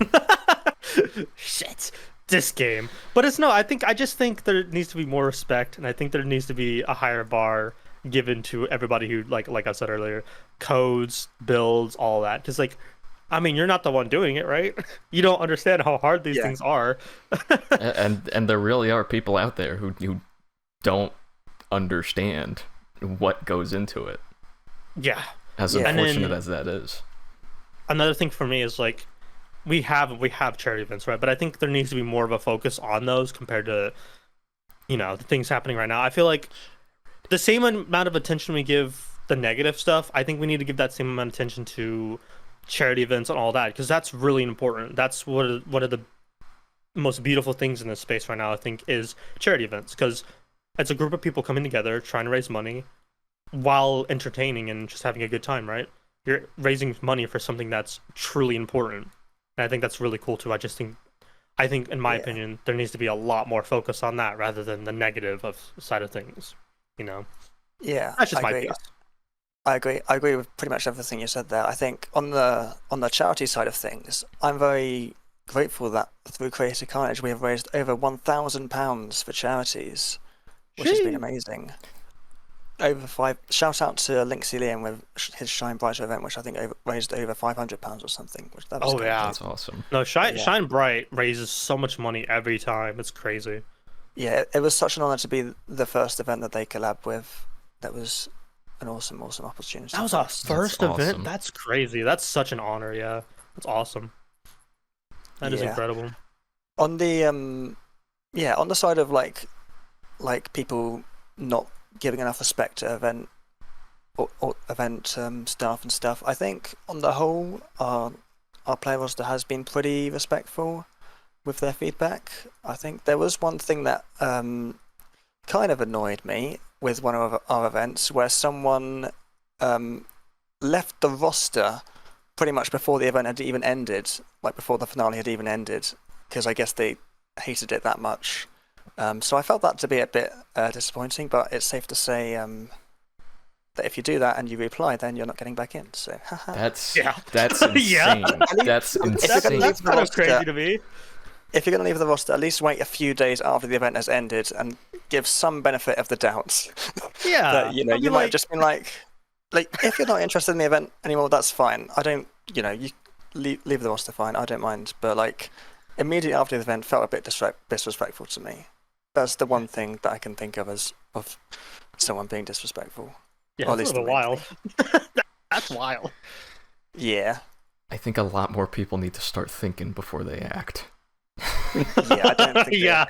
Shit, this game. But it's no, I just think there needs to be more respect, and I think there needs to be a higher bar given to everybody who, like I said earlier, codes, builds, all that. Because, like, I mean, you're not the one doing it, right? You don't understand how hard these things are. and there really are people out there who don't understand what goes into it. Yeah. As unfortunate as that is. Another thing for me is like we have charity events, right? But I think there needs to be more of a focus on those compared to, you know, the things happening right now. I feel like the same amount of attention we give the negative stuff, I think we need to give that same amount of attention to charity events and all that, because that's really important. That's one of the most beautiful things in this space right now, I think, is charity events, because it's a group of people coming together trying to raise money while entertaining and just having a good time, right? You're raising money for something that's truly important. And I think that's really cool too. I think in my opinion, there needs to be a lot more focus on that rather than the negative side of things, you know? Yeah. That's just my piece. I agree with pretty much everything you said there. I think on the charity side of things, I'm very grateful that through Creator Carnage we have raised over £1,000 for charities, which has been amazing. over five. Shout out to Linksy Liam with his Shine Brighter event, which I think raised over £500 or something. Which that was yeah, that's awesome. No, Shine Bright raises so much money every time. It's crazy. Yeah, it was such an honor to be the first event that they collab with. That was an awesome opportunity. That was our first event. That's crazy. That's such an honor. Yeah, that's awesome. That is incredible. On the on the side of like people not giving enough respect to event or event staff and stuff, I think on the whole our player roster has been pretty respectful with their feedback. I think there was one thing that kind of annoyed me with one of our events where someone left the roster pretty much before the event had even ended, like before the finale had even ended, because I guess they hated it that much. So I felt that to be a bit disappointing, but it's safe to say that if you do that and you reply, then you're not getting back in. So that's insane. That's insane. That's kind of crazy to me. If you're going to leave the roster, at least wait a few days after the event has ended and give some benefit of the doubt. Yeah. That, you might have just been like, if you're not interested in the event anymore, that's fine. I don't, you leave the roster, fine. I don't mind. But immediately after the event felt a bit disrespectful to me. That's the one thing that I can think of as of someone being disrespectful. Yeah, that's wild. That's wild. Yeah. I think a lot more people need to start thinking before they act. Yeah, I don't think. Yeah.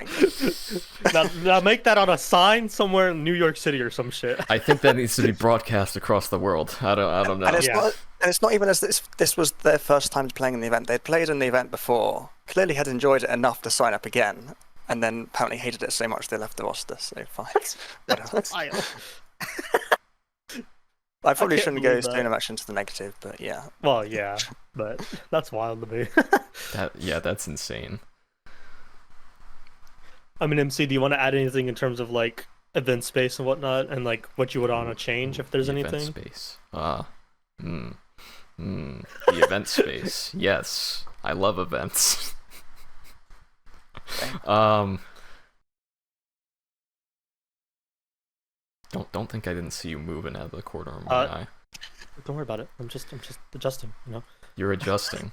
Now make that on a sign somewhere in New York City or some shit. I think that needs to be broadcast across the world. I don't know. And it's not even as this was their first time playing in the event. They'd played in the event before, clearly had enjoyed it enough to sign up again, and then apparently hated it so much they left the roster. So fine. That's wild. I probably shouldn't go so much into the negative, but yeah. Well, yeah, but that's wild to me. That's insane. I mean, MC, do you want to add anything in terms of event space and whatnot, and what you would want to change if there's anything? Event space. The event space. Yes, I love events. Don't think I didn't see you moving out of the corner of my eye. Don't worry about it. I'm just adjusting. You're adjusting.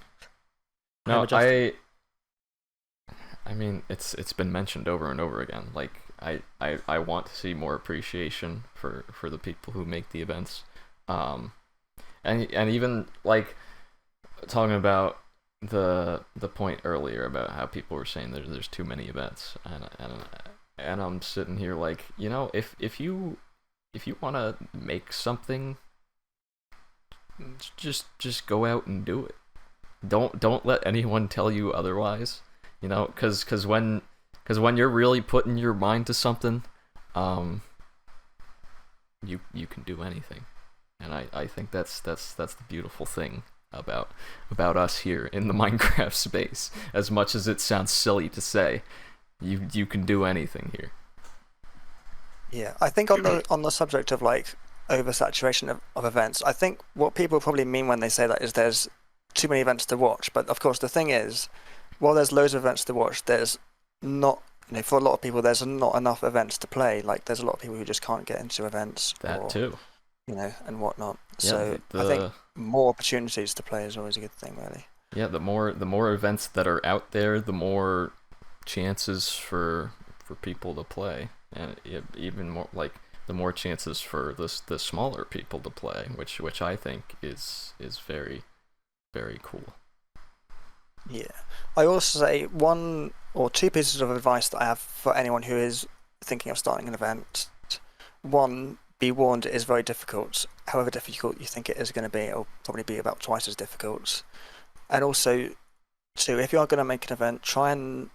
No, I mean, it's been mentioned over and over again. I want to see more appreciation for the people who make the events, and even talking about the point earlier about how people were saying there's too many events, and I'm sitting here if you want to make something, just go out and do it. Don't let anyone tell you otherwise. Because when you're really putting your mind to something, you can do anything, and I think that's the beautiful thing about us here in the Minecraft space. As much as it sounds silly to say, you can do anything here. Yeah, I think on the subject of oversaturation of events, I think what people probably mean when they say that is there's too many events to watch. But of course, the thing is, while there's loads of events to watch, there's not, for a lot of people, there's not enough events to play. There's a lot of people who just can't get into events. Too. And whatnot. Yeah, so I think more opportunities to play is always a good thing, really. Yeah, the more events that are out there, the more chances for people to play, and even more the more chances for the smaller people to play, which I think is very, very cool. Yeah. I also say one or two pieces of advice that I have for anyone who is thinking of starting an event. One, be warned, it is very difficult. However difficult you think it is going to be, it'll probably be about twice as difficult. And also, two, if you are going to make an event, try and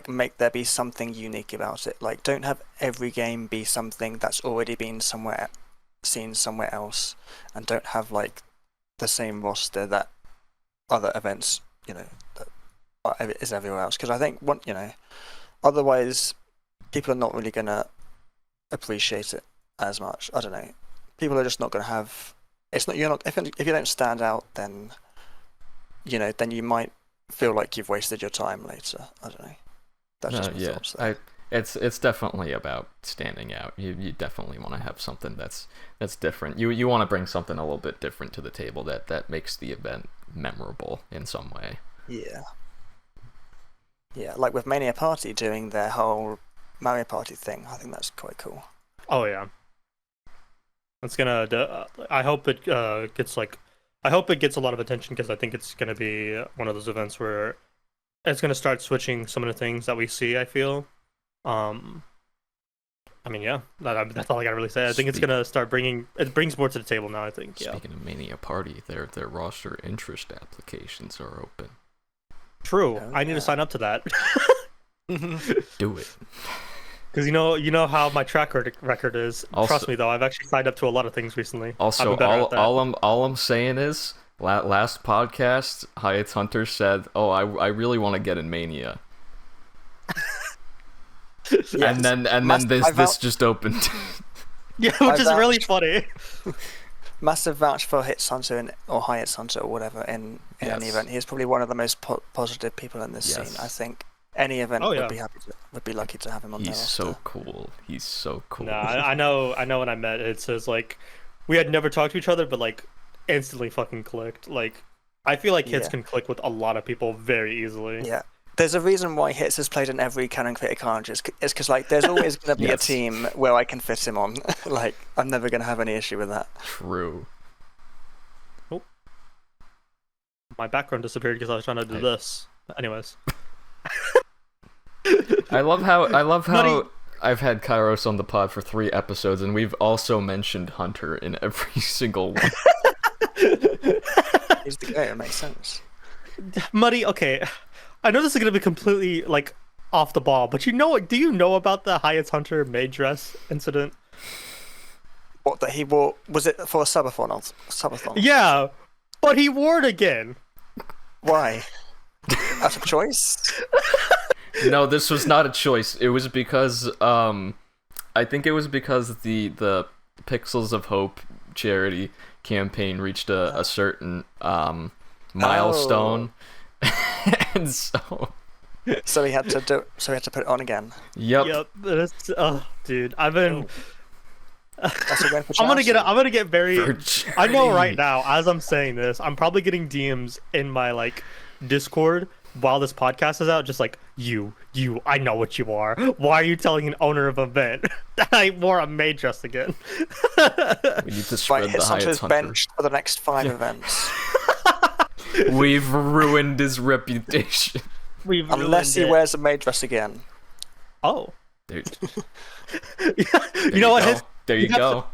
make there be something unique about it. Don't have every game be something that's already been seen somewhere else, and don't have the same roster that other events is everywhere else. Because I think otherwise people are not really gonna appreciate it as much. I don't know. People are just not gonna have. It's not. You're not. If you don't stand out, then then you might feel like you've wasted your time later. I don't know. That's just my thoughts there. It's definitely about standing out. You definitely want to have something that's different. You want to bring something a little bit different to the table that makes the event memorable in some way. Yeah. Yeah, like with Mania Party doing their whole Mario Party thing, I think that's quite cool. Oh yeah. It's gonna. I hope it gets like. I hope it gets a lot of attention because I think it's gonna be one of those events where it's gonna start switching some of the things that we see. I feel. I mean, yeah, that's all I gotta really say. I think it's gonna start bringing. It brings more to the table now. I think. Speaking of Mania Party, their roster interest applications are open. True. Oh, I need to sign up to that. Do it. Because you know how my track record is. Also, trust me, though, I've actually signed up to a lot of things recently. Also, all I'm saying is, last podcast, Hiitzhunter said, "Oh, I really want to get in Mania." Yes. And then this just opened. Yeah, which is really funny. Massive vouch for Hiitzhunter or Hiitzhunter or whatever in any event. He's probably one of the most positive people in this scene. I think any event would be lucky to have him on there. He's so cool. He's so cool. No, I know. When I met, it says like we had never talked to each other, but like instantly fucking clicked. Like I feel like Hitz can click with a lot of people very easily. Yeah. There's a reason why Hitz has played in every canon Creator Carnage. It's because like there's always going to be a team where I can fit him on. Like I'm never going to have any issue with that. True. Oh, my background disappeared because I was trying to do this. Anyways, I love how I've had Kairos on the pod for 3 episodes, and we've also mentioned Hunter in every single one. He's the guy. It makes sense. Muddy, okay. I know this is gonna be completely like off the ball, but do you know about the Hiitzhunter maid dress incident? What, that he wore? Was it for a subathon? Yeah, but he wore it again. Why? Out of choice? No, this was not a choice. It was because I think it was because the Pixels of Hope charity campaign reached a certain milestone. And so he had to put it on again. Yep. Dude, I've been. I'm gonna get very. I know right now, as I'm saying this, I'm probably getting DMs in my like Discord while this podcast is out, just like you. I know what you are. Why are you telling an owner of an event that I wore a maid dress again? We need to spread the Hiitzhunter bench for the next 5 events. We've ruined his reputation. Unless he wears a maid dress again. Oh. There you know what? There you go.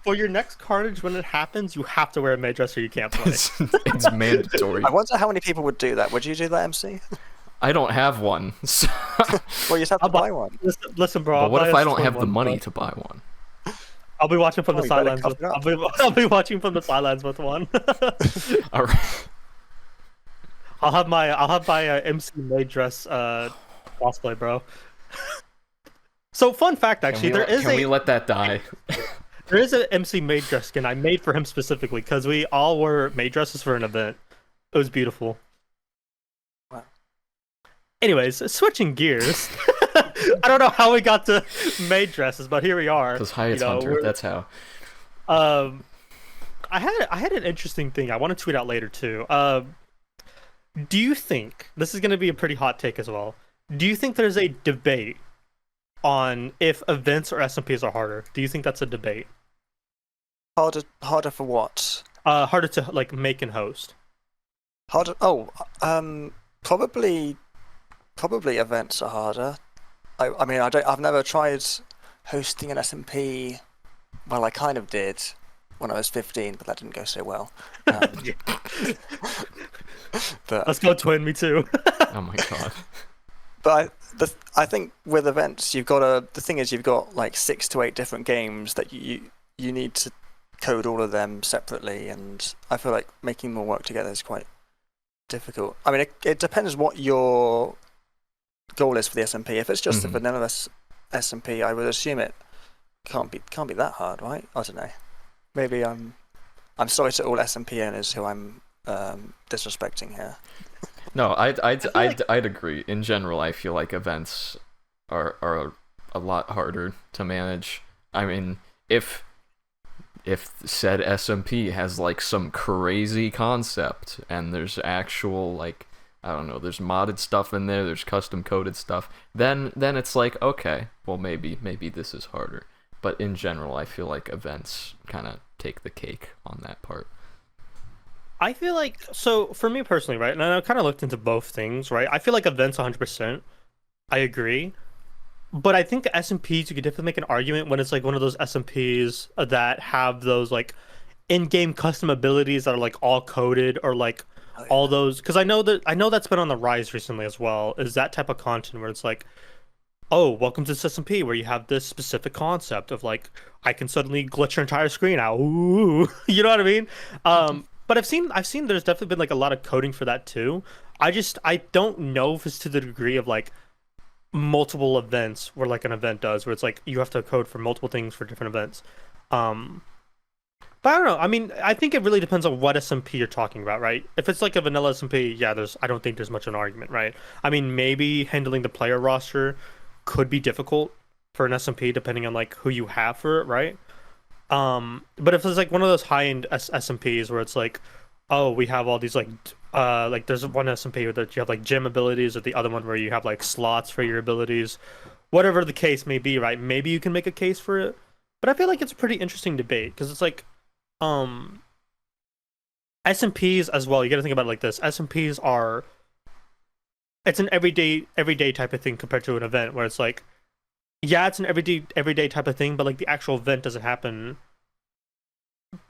For your next Carnage, when it happens, you have to wear a maid dress or you can't play. It's mandatory. I wonder how many people would do that. Would you do that, MC? I don't have one. So... Well, you just have to buy one. Listen, bro. But what if I don't have the money to buy one? I'll be watching from the sidelines. I'll be watching from the sidelines with one. All right. I'll have my MC maid dress cosplay, bro. So fun fact, actually, can we let that die? There is an MC maid dress skin I made for him specifically because we all wore maid dresses for an event. It was beautiful. Wow. Anyways, switching gears. I don't know how we got to maid dresses, but here we are. Because Hiitzhunter, that's how. I had an interesting thing I want to tweet out later too. Do you think this is going to be a pretty hot take as well? Do you think there's a debate on if events or SMPs are harder? Do you think that's a debate? Harder for what? Harder to like make and host. Harder. Oh, probably events are harder. I mean, I've never tried hosting an SMP. Well, I kind of did when I was 15, but that didn't go so well. But, let's go twin, me too. Oh my god. But I think with events, the thing is you've got like 6 to 8 different games that you need to code all of them separately, and I feel like making them all work together is quite difficult. I mean, it depends what your goal is for the SMP. If it's just a vanilla SMP, I would assume it can't be that hard, right? I don't know. Maybe I'm sorry to all SMP owners who I'm disrespecting here. No, I'd agree. In general, I feel like events are a lot harder to manage. I mean, if said SMP has like some crazy concept and there's actual like, I don't know, there's modded stuff in there, there's custom coded stuff, then it's like, okay, well maybe this is harder. But in general, I feel like events kind of take the cake on that part. I feel like, so for me personally, right, and I kind of looked into both things, right? I feel like events 100%. I agree. But I think the SMPs, you could definitely make an argument when it's like one of those SMPs that have those like in-game custom abilities that are like all coded, or like all those, because I know that's been on the rise recently as well, is that type of content where it's like, oh, welcome to this SMP where you have this specific concept of like, I can suddenly glitch your entire screen out. Ooh, you know what I mean? But I've seen there's definitely been like a lot of coding for that too. I don't know if it's to the degree of like multiple events where like an event does, where it's like you have to code for multiple things for different events. But I don't know. I mean, I think it really depends on what SMP you're talking about, right? If it's like a vanilla SMP, yeah, I don't think there's much of an argument, right? I mean, maybe handling the player roster could be difficult for an SMP depending on like who you have for it, right? But if it's like one of those high-end SMPs where it's like, oh, we have all these like there's one SMP where that you have like gym abilities, or the other one where you have like slots for your abilities, whatever the case may be, right? Maybe you can make a case for it. But I feel like it's a pretty interesting debate because it's like, SMPs as well. You got to think about it like this: SMPs are, it's an everyday type of thing compared to an event where it's like, yeah, it's an everyday type of thing, but like the actual event doesn't happen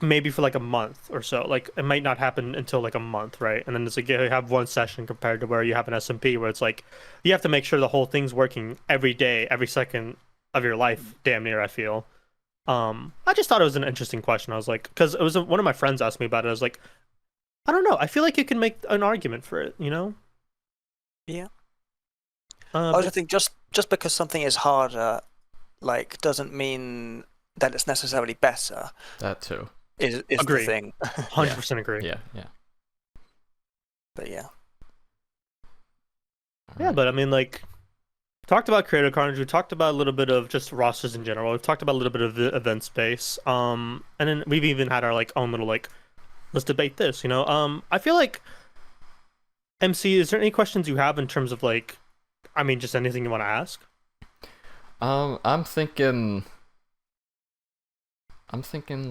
maybe for like a month or so. Like it might not happen until like a month, right? And then it's like you have one session compared to where you have an SMP where it's like you have to make sure the whole thing's working every day, every second of your life, damn near, I feel. I just thought it was an interesting question. I was like, because it was one of my friends asked me about it. I was like, I don't know. I feel like you can make an argument for it, you know? Yeah. I also think just because something is harder, like, doesn't mean that it's necessarily better. That too. Is agree. The thing. 100% agree. Yeah. But yeah. Yeah, but I mean, like, talked about Creator Carnage. We talked about a little bit of just rosters in general. We've talked about a little bit of the event space. And then we've even had our like own little like, let's debate this. You know. I feel like, MC, is there any questions you have in terms of like, I mean, just anything you want to ask? I'm thinking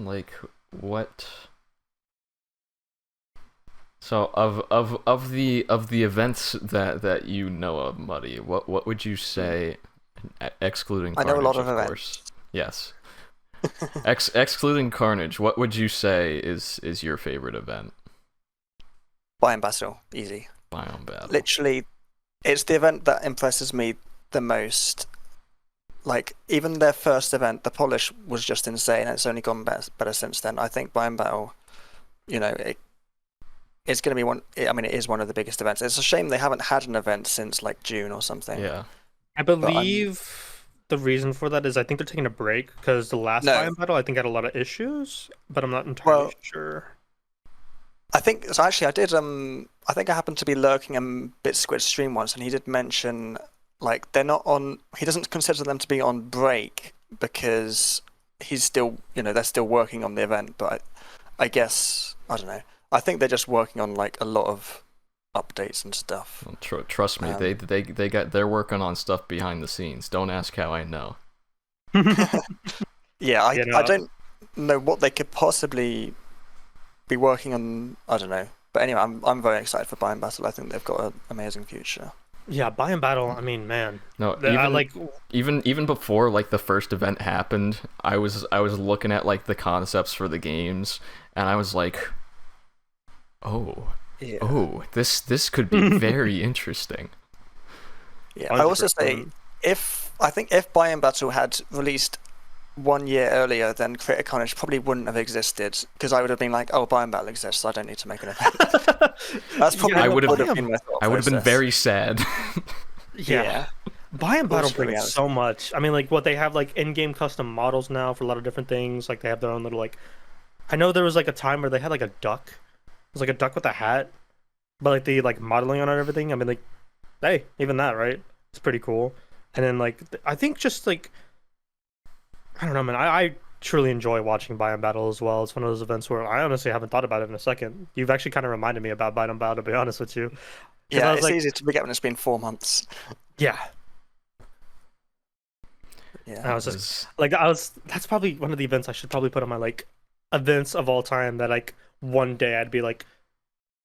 like what. So of the events that you know of, Muddy, what would you say, excluding Carnage, I know a lot of course. events. Yes. Excluding Carnage, what would you say is your favorite event? Biome Battle, easy. Biome Battle. Literally, it's the event that impresses me the most. Like, even their first event, the polish was just insane, and it's only gone better since then. I think Biome Battle, you know, it's going to be one. I mean, it is one of the biggest events. It's a shame they haven't had an event since like June or something. Yeah. I believe the reason for that is I think they're taking a break because the last Biome Battle I think had a lot of issues, but I'm not entirely sure. I think so. Actually, I did. I think I happened to be lurking in BitSquid's stream once, and he did mention like they're not on. He doesn't consider them to be on break because he's still, you know, they're still working on the event. But I guess I don't know. I think they're just working on like a lot of updates and stuff. Well, trust me, they're working on stuff behind the scenes. Don't ask how I know. Yeah, I don't know what they could possibly be working on. I don't know. But anyway, I'm very excited for Biome Battle. I think they've got an amazing future. Yeah, Biome Battle. I mean, man. No, even before like the first event happened, I was looking at like the concepts for the games, and I was like, oh, this could be very interesting. Yeah, 100%. I also say if Biome Battle had released 1 year earlier, then Creator Carnage probably wouldn't have existed, because I would have been like, oh, Biome Battle exists, so I don't need to make an event. That's probably I would have been my thought I would have been very sad. Yeah. Biome Battle brings so much. I mean, like, what they have, like, in-game custom models now for a lot of different things. Like, they have their own little, like... I know there was, like, a time where they had, like, a duck. It was, like, a duck with a hat. But, like, the, like, modeling on it and everything. I mean, like, hey, even that, right? It's pretty cool. And then like I think just like I don't know, man. I truly enjoy watching Biome Battle as well. It's one of those events where I honestly haven't thought about it in a second. You've actually kind of reminded me about Biome Battle, to be honest with you, because I Yeah, was it's like, easy to forget when it's been 4 months. yeah. And I Yeah. was just like, that's probably one of the events I should probably put on my like events of all time that like one day I'd be like,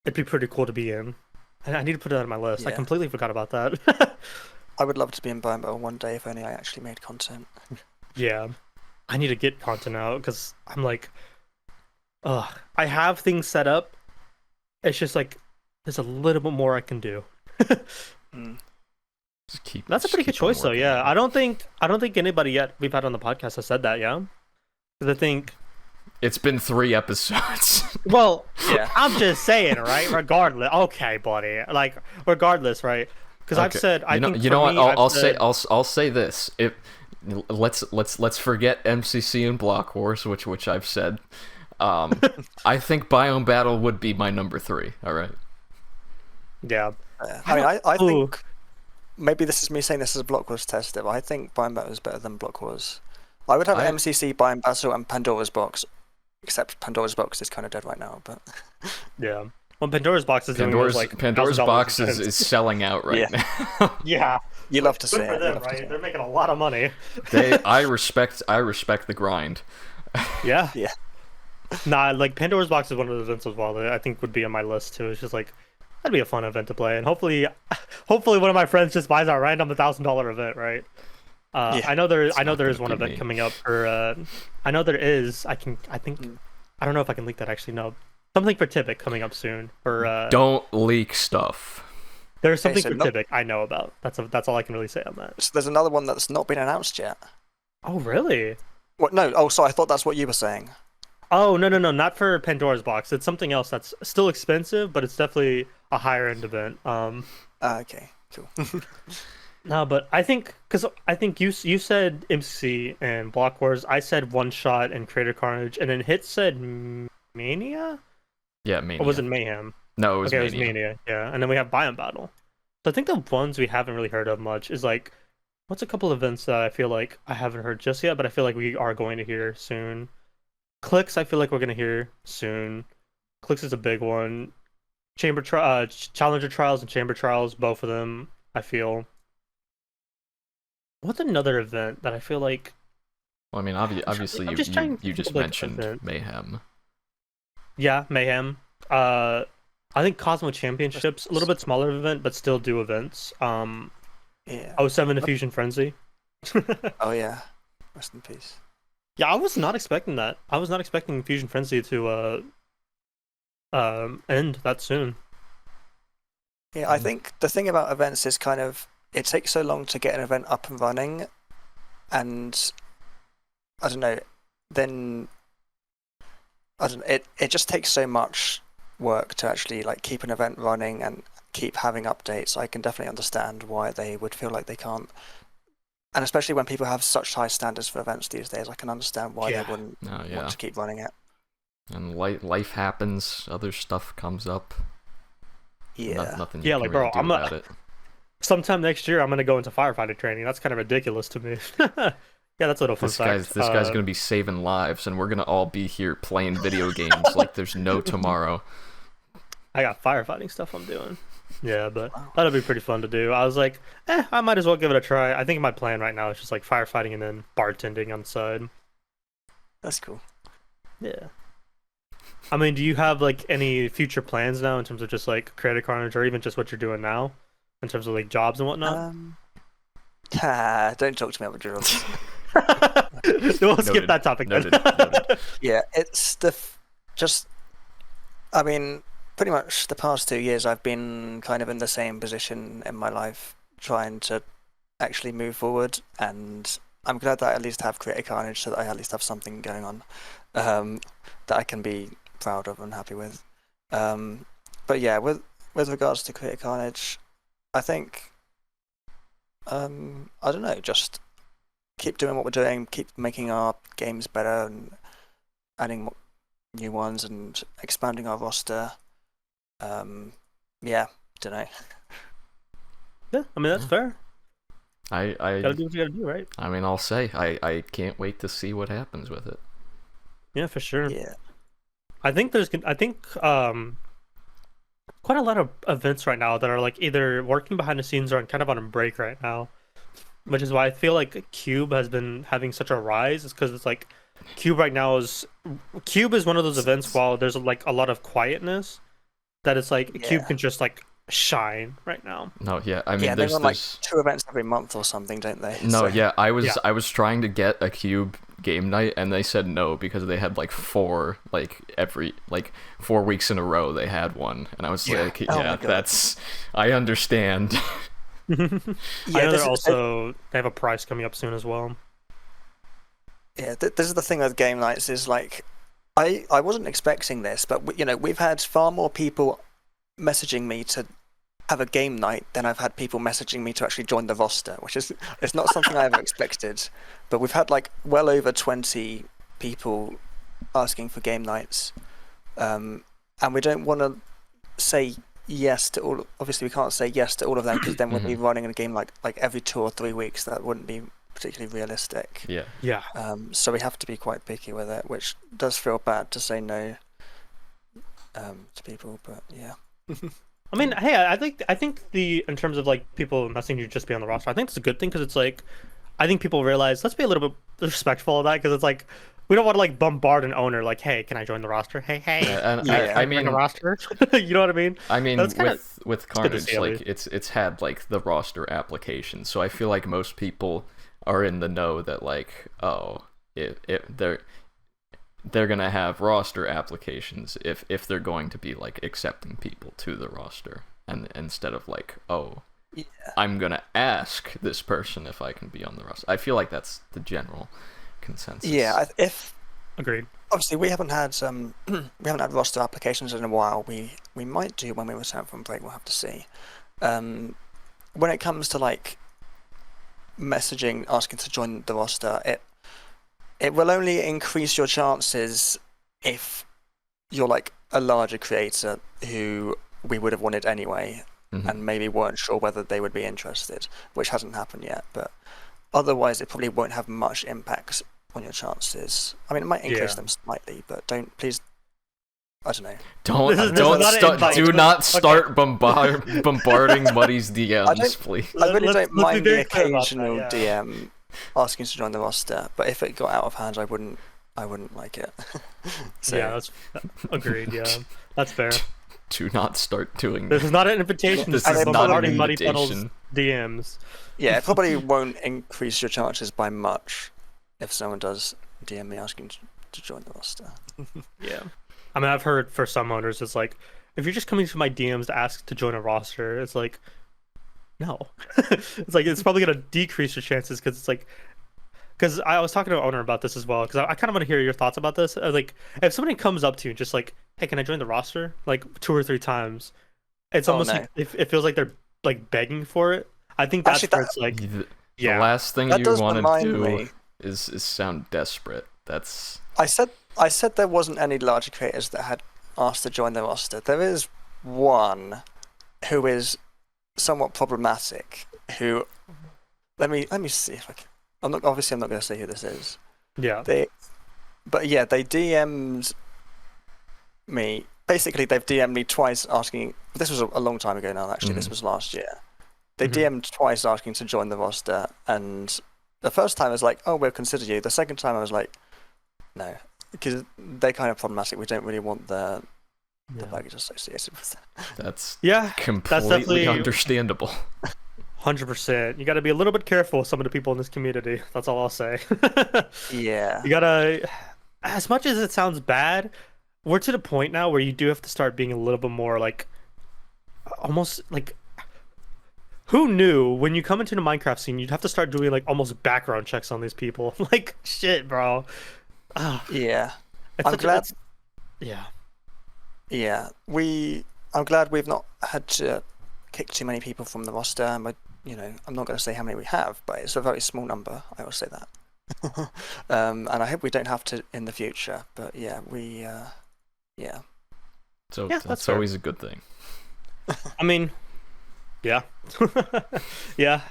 it'd be pretty cool to be in. And I need to put it on my list. I Yeah. completely forgot about that. I would love to be in Biome Battle one day if only I actually made content. Yeah. I need to get content out because I'm like, I have things set up. It's just like there's a little bit more I can do. Mm. That's a pretty good choice though. Yeah, I don't think anybody yet we've had on the podcast has said that. Yeah, because I think it's been 3 episodes. Well, Yeah. I'm just saying, right? Regardless, okay, buddy. Like, regardless, right? Because I've said, I think you know for what? me, I'll say this. If let's forget MCC and Block Wars, which I've said. I think Biome Battle would be my number 3. All right. Yeah. I mean, I think maybe this is me saying this as a Block Wars tester, but I think Biome Battle is better than Block Wars. I would have MCC, Biome Battle, and Pandora's Box, except Pandora's Box is kind of dead right now. But yeah, well, Pandora's Box is doing those, like Pandora's $1,000 Box events. is selling out right now. Yeah, you love to see good for it. them, right? They're making a lot of money. I respect the grind. Yeah. Yeah. Nah, like Pandora's Box is one of the events as well that I think would be on my list too. It's just like that'd be a fun event to play, and hopefully one of my friends just buys our random $1,000 event, right? Yeah, I know there is one event coming up for. I know there is. I think. I don't know if I can leak that actually. No, something for Tibic coming up soon. For don't leak stuff. There's something for Tibic I know about. That's all I can really say on that. So there's another one that's not been announced yet. Oh really? What? No. Oh, sorry. I thought that's what you were saying. Oh no, not for Pandora's Box. It's something else that's still expensive, but it's definitely a higher end event. Okay. Cool. No, but I think you said MC and Block Wars. I said One Shot and Creator Carnage, and then Hit said Mania. Yeah, Mania. Or was it Mayhem? No, it was okay, Mania. It was Mania. Yeah, and then we have Biome Battle. So I think the ones we haven't really heard of much is like, what's a couple events that I feel like I haven't heard just yet, but I feel like we are going to hear soon. Clicks, I feel like we're gonna hear soon. Clicks is a big one. Challenger Trials and Chamber Trials, both of them, I feel. What's another event that I feel like? Well, I mean, obviously, you just mentioned Mayhem. Yeah, Mayhem. I think Cosmo Championships, a little bit smaller event, but still do events. Yeah. 07 Diffusion Frenzy. Oh yeah. Rest in peace. Yeah, I was not expecting that. I was not expecting Fusion Frenzy to end that soon. Yeah, I think the thing about events is kind of it takes so long to get an event up and running, and I don't know. Then I don't. It just takes so much work to actually like keep an event running and keep having updates. I can definitely understand why they would feel like they can't. And especially when people have such high standards for events these days, I can understand why they wouldn't want to keep running it. And life happens, other stuff comes up. Yeah. Nothing you can like really bro, do about it. Sometime next year, I'm gonna go into firefighter training. That's kind of ridiculous to me. Yeah, that's a little fun fact. This guy's gonna be saving lives, and we're gonna all be here playing video games like there's no tomorrow. I got firefighting stuff I'm doing. Yeah, but that'll be pretty fun to do. I was like, I might as well give it a try. I think my plan right now is just like firefighting and then bartending on the side. That's cool. Yeah. I mean, do you have like any future plans now in terms of just like Creator Carnage or even just what you're doing now in terms of like jobs and whatnot? Don't talk to me about jobs. We'll skip that topic then. Noted. Yeah, it's I mean, pretty much the past 2 years I've been kind of in the same position in my life, trying to actually move forward, and I'm glad that I at least have Creator Carnage so that I at least have something going on that I can be proud of and happy with. But yeah, with regards to Creator Carnage, I think I don't know, just keep doing what we're doing, keep making our games better and adding new ones and expanding our roster. Yeah, don't know. Yeah, I mean that's fair. Gotta do what you gotta do, right? I mean, I'll say I can't wait to see what happens with it. Yeah, for sure. Yeah. I think quite a lot of events right now that are like either working behind the scenes or kind of on a break right now, which is why I feel like Cube has been having such a rise. Is because it's like Cube right now is one of those events while there's like a lot of quietness that it's like Cube can just like shine right now. No, yeah, I mean, they run like 2 events every month or something, don't they? No, yeah, I was trying to get a Cube game night, and they said no because they had like 4 every 4 weeks in a row they had one, and I was like, yeah, that's I understand. I know they have a price coming up soon as well. Yeah, this is the thing with game nights is like, I wasn't expecting this, but we've had far more people messaging me to have a game night than I've had people messaging me to actually join the roster, which is it's not something I ever expected. But we've had like well over 20 people asking for game nights, and we don't want to say yes to all. Obviously, we can't say yes to all of them because then we'll be running a game like every 2 or 3 weeks. That wouldn't be particularly realistic. Yeah. So we have to be quite picky with it, which does feel bad to say no to people, but yeah. I mean, hey, I think in terms of like people messaging you just be on the roster, I think it's a good thing because it's like, I think people realize let's be a little bit respectful of that because it's like we don't want to like bombard an owner like, hey, can I join the roster? Hey, I mean, a roster. You know what I mean? I mean, with Carnage, like it's had like the roster application, so I feel like most people are in the know that like, oh, they're gonna have roster applications if they're going to be like accepting people to the roster, and instead of like, oh, I'm gonna ask this person if I can be on the roster. I feel like that's the general consensus. Yeah, agreed. Obviously, we haven't had roster applications in a while. We might do when we return from break. We'll have to see. When it comes to like messaging asking to join the roster, it will only increase your chances if you're like a larger creator who we would have wanted anyway, and maybe weren't sure whether they would be interested, which hasn't happened yet. But otherwise, it probably won't have much impact on your chances. I mean, it might increase them slightly, but please. I don't know. Do not start bombarding Muddy's DMs, please. I really don't mind the occasional DM asking to join the roster, but if it got out of hand, I wouldn't like it. Yeah, that's agreed. Yeah, that's fair. Do not start doing. This is not an invitation. This is not an invitation. DMs. Yeah, it probably won't increase your chances by much if someone does DM me asking to join the roster. Yeah. I mean, I've heard for some owners, it's like, if you're just coming to my DMs to ask to join a roster, it's like, no. It's like, it's probably going to decrease your chances because it's like, because I was talking to an owner about this as well, because I kind of want to hear your thoughts about this. Like, if somebody comes up to you just like, hey, can I join the roster? Like 2 or 3 times, it's almost like it feels like they're like begging for it. I think that's where it's like, the last thing you want to do is sound desperate. That's... I said there wasn't any larger creators that had asked to join the roster. There is one who is somewhat problematic. Who, let me see if I can. I'm not going to say who this is. Yeah. They DM'd me. Basically, they've DM'd me twice asking. This was a long time ago now. Actually, this was last year. They DM'd twice asking to join the roster, and the first time I was like, "Oh, we'll consider you." The second time I was like, "No." Because they're kind of problematic. We don't really want the baggage associated with that. That's completely that's definitely understandable. 100%. You got to be a little bit careful with some of the people in this community. That's all I'll say. Yeah. You gotta, as much as it sounds bad, we're to the point now where you do have to start being a little bit more like, almost like, who knew when you come into the Minecraft scene, you'd have to start doing like almost background checks on these people. Like, shit, bro. Yeah, I'm glad. Yeah, I'm glad we've not had to kick too many people from the roster. I'm not going to say how many we have, but it's a very small number. I will say that. And I hope we don't have to in the future. But yeah, So that's always a good thing. I mean, yeah, yeah.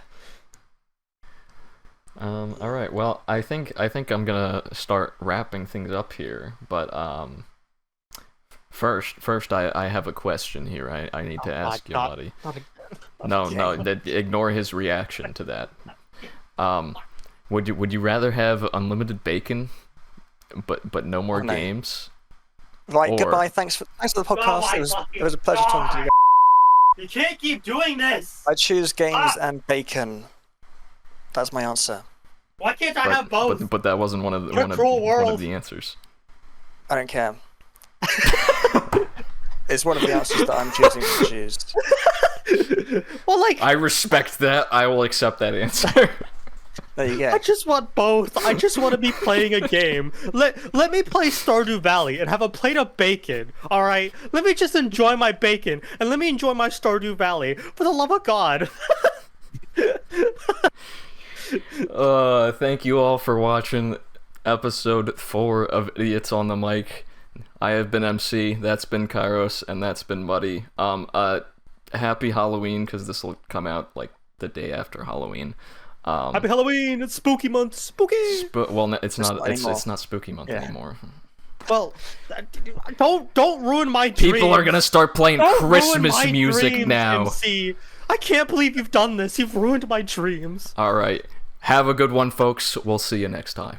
All right. Well, I think I'm gonna start wrapping things up here, but first I have a question here. I need to ask you, buddy. No, ignore his reaction to that. Would you rather have unlimited bacon, but no more games? Right. Goodbye. Thanks for the podcast. It was a pleasure talking to you. You can't keep doing this. I choose games and bacon. That's my answer. Why can't I have both? But that wasn't one of the answers. I don't care. It's one of the answers that I'm choosing to choose. Well, like, I respect that. I will accept that answer. There you go. I just want both. I just want to be playing a game. Let me play Stardew Valley and have a plate of bacon. All right. Let me just enjoy my bacon and let me enjoy my Stardew Valley. For the love of God. Thank you all for watching episode 4 of Idiots on the Mic. I have been MC, that's been Kairos, and that's been Muddy. Happy Halloween, because this will come out like the day after Halloween. Happy Halloween! It's spooky month. Spooky. Well, it's not. It's not spooky month anymore. Well, don't ruin my dreams. People are gonna start playing Christmas music now. MC. I can't believe you've done this. You've ruined my dreams. All right. Have a good one, folks. We'll see you next time.